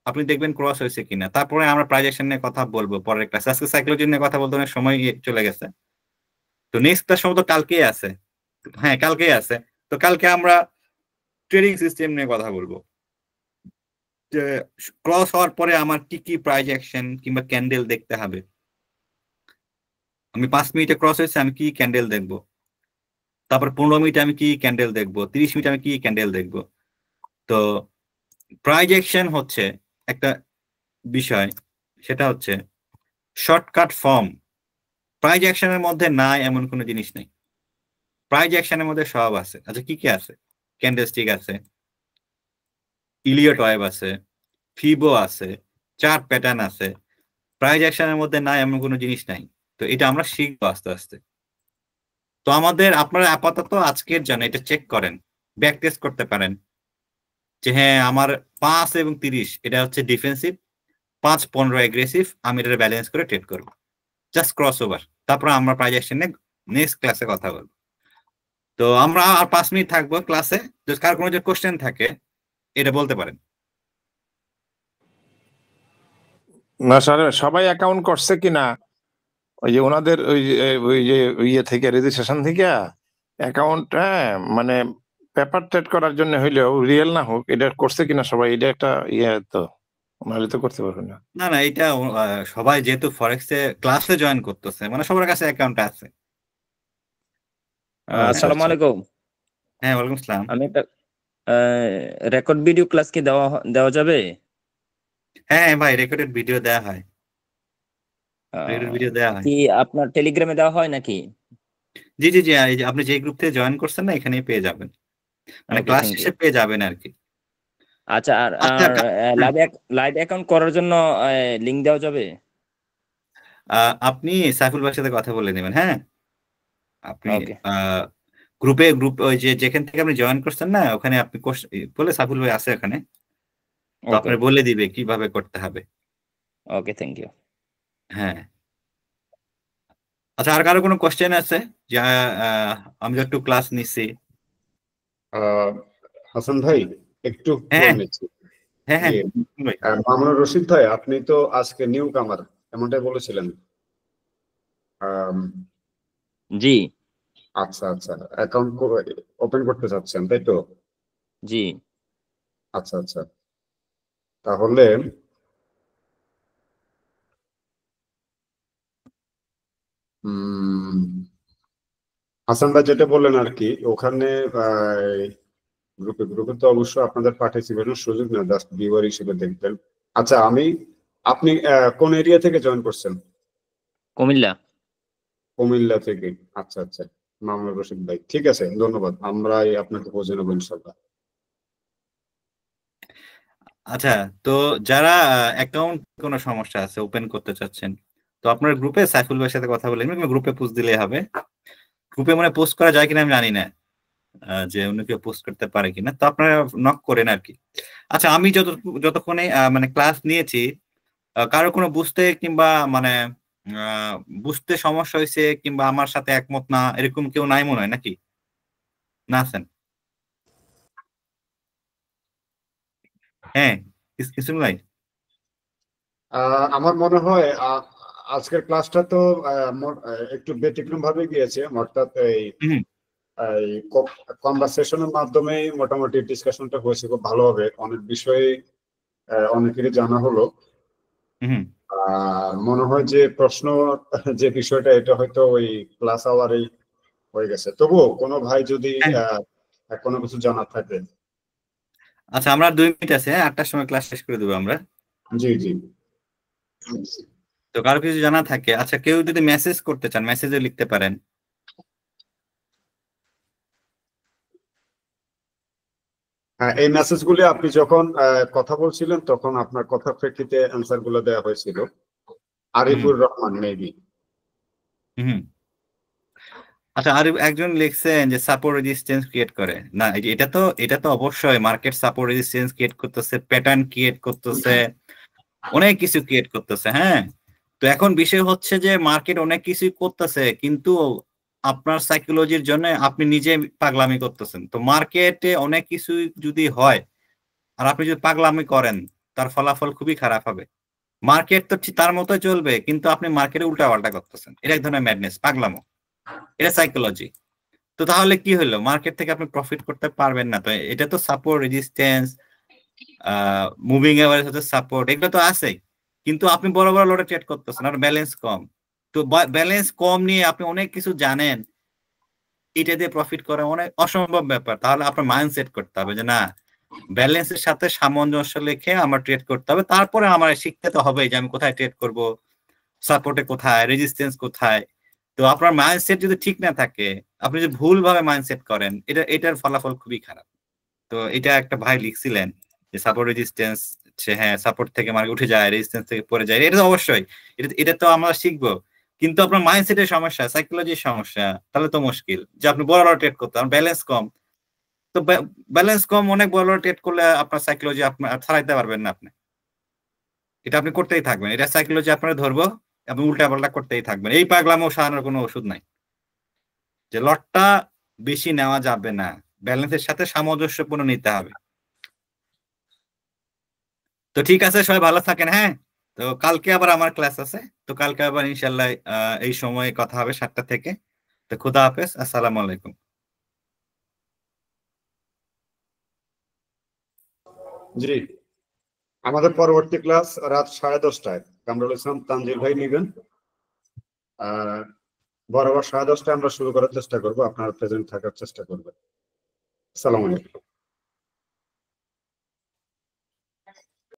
আপনি দেখবেন ক্রস হয়েছে কিনা। তারপরে আমরা প্রাইজেকশন নিয়ে কথা বলবো পরের ক্লাসে, আজকে সাইকোলজি নিয়ে কথা বলতে অনেক সময় চলে গেছে। তো নেক্সট ক্লাস সম্ভবত কালকেই আছে, হ্যাঁ কালকেই আছে। তো কালকে আমরা ট্রেডিং সিস্টেম নিয়ে কথা বলবো, যে ক্রস হওয়ার পরে আমার কি কি প্রাইজ অ্যাকশন কিংবা ক্যান্ডেল দেখতে হবে। আমি 5 মিনিটে ক্রস হয়েছে, আমি কি ক্যান্ডেল দেখবো, তারপর 15 মিনিটে আমি কি ক্যান্ডেল দেখবো, 30 মিনিটে আমি কি ক্যান্ডেল দেখবো। তো প্রাইজ অ্যাকশন হচ্ছে একটা বিষয়, সেটা হচ্ছে শর্টকাট ফর্ম। প্রাইজ অ্যাকশনের মধ্যে নাই এমন কোনো জিনিস নেই, প্রাইজ অ্যাকশনের মধ্যে সব আছে। আচ্ছা কি কি আছে? ক্যান্ডেলস্টিক আছে, ইলিয়ট ওয়েভ আছে, ফিবো আছে, চার্ট প্যাটার্ন আছে। প্রাইজ অ্যাকশনের মধ্যে নাই এমন কোনো জিনিস নাই। তো এটা আমরা শিখবো আস্তে আস্তে। তো আপনারা আপাতত আজকের জন্য এটা চেক করেন, ব্যাক টেস্ট করতে পারেন যে হ্যাঁ আমার 5 এবং 30 এটা হচ্ছে ডিফেন্সিভ, 5, 15 এগ্রেসিভ, আমি এটা ব্যালেন্স করে ট্রেড করবো, জাস্ট ক্রস ওভার। তারপর আমরা প্রাইজ অ্যাকশন নিয়ে নেক্সট ক্লাসে কথা বলবো। তো আমরা আর 5 মিনিট থাকবো ক্লাসে, যদি কার কোনো যে কোশ্চেন থাকে এটা বলতে পারেন। না স্যার, সবাই অ্যাকাউন্ট করছে কিনা ওই যে ওনাদের ওই যে ইয়ে থেকে রেজিস্ট্রেশন থেকে অ্যাকাউন্ট, হ্যাঁ মানে পেপার ট্রেড করার জন্য হইলেও রিয়েল না হোক, এটা করছে কিনা সবাই, এটা একটা ইয়ে, তো ওনারা তো করতে পারবে না। না না, এটা সবাই যেহেতু ফরেক্সে ক্লাসে জয়েন করতেছে, মানে সবার কাছে অ্যাকাউন্ট আছে। আচ্ছা, আসসালামু আচ্ছা। আলাইকুম। হ্যাঁ ওয়ালাইকুম আসসালাম। আমি একটা রেকর্ড ভিডিও ক্লাস কি দেওয়া যাবে? হ্যাঁ ভাই, রেকর্ডেড ভিডিও দেওয়া হয়, রেকর্ডেড ভিডিও দেওয়া হয়। কি আপনার টেলিগ্রামে দেওয়া হয় নাকি? জি জি জি, এই যে আপনি যে গ্রুপ থেকে জয়েন করছেন না, এখানেই পেয়ে যাবেন, মানে ওকে, ক্লাস থ্যাংক শেষে ইউ। পেয়ে যাবেন আর কি। আচ্ছা, আর আচ্ছা লাইভ অ্যাকাউন্ট করার জন্য লিংক দেওয়া যাবে? আপনি সাইফুল ভাইয়ের সাথে কথা বলে নেবেন। হ্যাঁ আপনি ওকে, গ্রুপ ওই যে যেখান থেকে আপনি জয়েন করছেন না, ওখানে আপনি বলে সাইফুল ভাই আছে ওখানে, তো ওকে, আপনার বলে দিবে কিভাবে করতে হবে। ওকে, থ্যাংক ইউ। হ্যাঁ আচ্ছা, আর কারো কোনো কোশ্চেন আছে? যা আমি তো একটু ক্লাস নিচ্ছি। হাসান ভাই একটু হ্যাঁ নিচ্ছি। হ্যাঁ হ্যাঁ ভাই। মামুনুর রশিদ ভাই, আপনি তো আজকে নিউ কামার এমনটাই বলেছিলেন। জি আচ্ছা আচ্ছা, অ্যাকাউন্ট ওপেন করতে চাচ্ছেন তাই তো? জি আচ্ছা আচ্ছা, তাহলে হাসান ভাই যেটা বললেন আর কি, ওখানে গ্রুপে তো অবশ্যই আপনাদের পার্টিসিপেশনের সুযোগ না, জাস্ট ভিউয়ার হিসেবে দেখবেন। আচ্ছা আপনি কোন এরিয়া থেকে জয়েন করছেন? কুমিল্লা। কুমিল্লা থেকে, আচ্ছা আচ্ছা। মামুনুর রশিদ ভাই, ঠিক আছে, ধন্যবাদ, আমরা আপনাকে পৌঁছে নেবো ইনশাল্লাহ। আচ্ছা, তো যারা অ্যাকাউন্ট কোনো সমস্যা আছে ওপেন করতে চাচ্ছেন, তো আপনার গ্রুপে সাইফুল ভাইয়ের সাথে কথা বলে গ্রুপে পোস্ট দিলেই হবে। গ্রুপে মানে পোস্ট করা যায় কিনা আমি জানি না, যে অন্য কেউ পোস্ট করতে পারে কিনা, তো আপনারা নক করেন আর কি। আচ্ছা আমি যতক্ষণে মানে ক্লাস নিয়েছি, কারো কোনো বুঝতে কিংবা মানে বুঝতে সমস্যা হয়েছে কিংবা আমার সাথে একমত না এরকম কেউ নাই মনে হয়, নাকি না আছেন? হ্যাঁ কিছু নাই। আমার মনে হয় আজকের ক্লাসটা তো একটু ব্যতিক্রম ভাবে গিয়েছে, অর্থাৎ এই কনভারসেশনের মাধ্যমে মোটামুটি ডিসকাশনটা হয়েছে খুব ভালোভাবে, অনেক বিষয়ে অনেকেরই জানা হলো। মনে হয় যে প্রশ্ন যে বিষয়টা, এটা হয়তো ওই ক্লাস আওয়ারেই হয়ে গেছে, তবুও কোনো ভাই যদি হ্যাঁ। কোনো কিছু জানার থাকে। আচ্ছা, আমরা 2 মিনিট আছে, হ্যাঁ 8টার সময় ক্লাস শেষ করে দেবো আমরা। জি জি। তো কারো কিছু জানা থাকে, আচ্ছা কেউ যদি মেসেজ করতে চান মেসেজে লিখতে পারেন। হ্যাঁ, এই মেসেজগুলি আপনি যখন কথা বলছিলেন তখন আপনার কথার প্রেক্ষিতে অ্যান্সার গুলো দেওয়া হয়েছিল। আরিফুর রহমান মেবি। হুম। আচ্ছা, আর একজন লিখছেন যে সাপোর্ট রেজিস্ট্যান্স ক্রিয়েট করে না, এটা তো অবশ্যই মার্কেট সাপোর্ট রেজিস্ট্যান্স ক্রিয়েট করতেছে, প্যাটার্ন ক্রিয়েট করতেছে, অনেক কিছু ক্রিয়েট করতেছে। হ্যাঁ, তো এখন বিষয় হচ্ছে যে মার্কেট অনেক কিছুই করতেছে, কিন্তু আপনার সাইকোলজির জন্য আপনি নিজে পাগলামি করতেছেন। তো মার্কেটে অনেক কিছু যদি হয় আর আপনি যদি পাগলামি করেন, তার ফলাফল খুবই খারাপ হবে। মার্কেট তো তার মতো চলবে, কিন্তু আপনি মার্কেটে উল্টা পাল্টা করতেছেন, এটা এক ধরনের ম্যাডনেস, পাগলামো, এটা সাইকোলজি। তো তাহলে কি হলো, মার্কেট থেকে আপনি প্রফিট করতে পারবেন না। তো এটা তো সাপোর্ট রেজিস্ট্যান্স, মুভিং এভারেজ হচ্ছে সাপোর্ট, এগুলো তো আছেই, কিন্তু আপনি বড় বড় লটে ট্রেড করতেছেন আর ব্যালেন্স কম। তো ব্যালেন্স কম নিয়ে আপনি অনেক কিছু জানেন, এটা দিয়ে প্রফিট করা অনেক অসম্ভব ব্যাপার। তাহলে আপনার মাইন্ড সেট করতে হবে যে না, ব্যালেন্সের সাথে সামঞ্জস্য রেখে আমার ট্রেড করতে হবে। তারপরে আমার শিখতে তো হবে যে আমি কোথায় ট্রেড করব, সাপোর্টে কোথায়, রেজিস্ট্যান্স কোথায়। তো আপনার মাইন্ডসেট যদি ঠিক না থাকে, আপনি যদি ভুলভাবে মাইন্ডসেট করেন, এটার ফলাফল খুবই খারাপ। তো এটা একটা ভাই লিখছিলেন যে সাপোর্ট রেজিস্ট্যান্স, হ্যাঁ সাপোর্ট থেকে মার্কেট উঠে যায়, রেজিস্ট্যান্স থেকে পড়ে যায়, এটা তো অবশ্যই, এটা তো আমরা শিখবো। কিন্তু আপনার মাইন্ডসেটের সমস্যা, সাইকোলজির সমস্যা, তাহলে তো মুশকিল। যে আপনি বড় বড় ট্রেড করতে, ব্যালেন্স কম, তো ব্যালেন্স কম অনেক বড় বড় ট্রেড করলে আপনার সাইকোলজি আপনার ছাড়াইতে পারবেন না। আপনি এটা আপনি করতেই থাকবেন, এটা সাইকোলজি আপনারা ধরবো, আপনি উল্টা পাল্টা করতেই থাকবেন। এই পাগলামো সারানোর কোনো ওষুধ নাই, যে লটটা বেশি নেওয়া যাবে না, ব্যালেন্সের সাথে সামঞ্জস্যপূর্ণ নিতে হবে। তো ঠিক আছে, সবাই ভালো থাকেন। হ্যাঁ, তো কালকে আবার আমার ক্লাস আছে, তো কালকে আবার ইনশাল্লাহ এই সময়ে কথা হবে 7টা থেকে। তো খুদা হাফেজ, আসসালামু আলাইকুম। জি, আমাদের পরবর্তী ক্লাস রাত 10:30টায় কামরুল ইসলাম তানজিল ভাই নেবেন। বরাবর 10:30টায় আমরা শুরু করার চেষ্টা করবো, আপনারা প্রেজেন্ট থাকার চেষ্টা করবেন। আসসালামু আলাইকুম।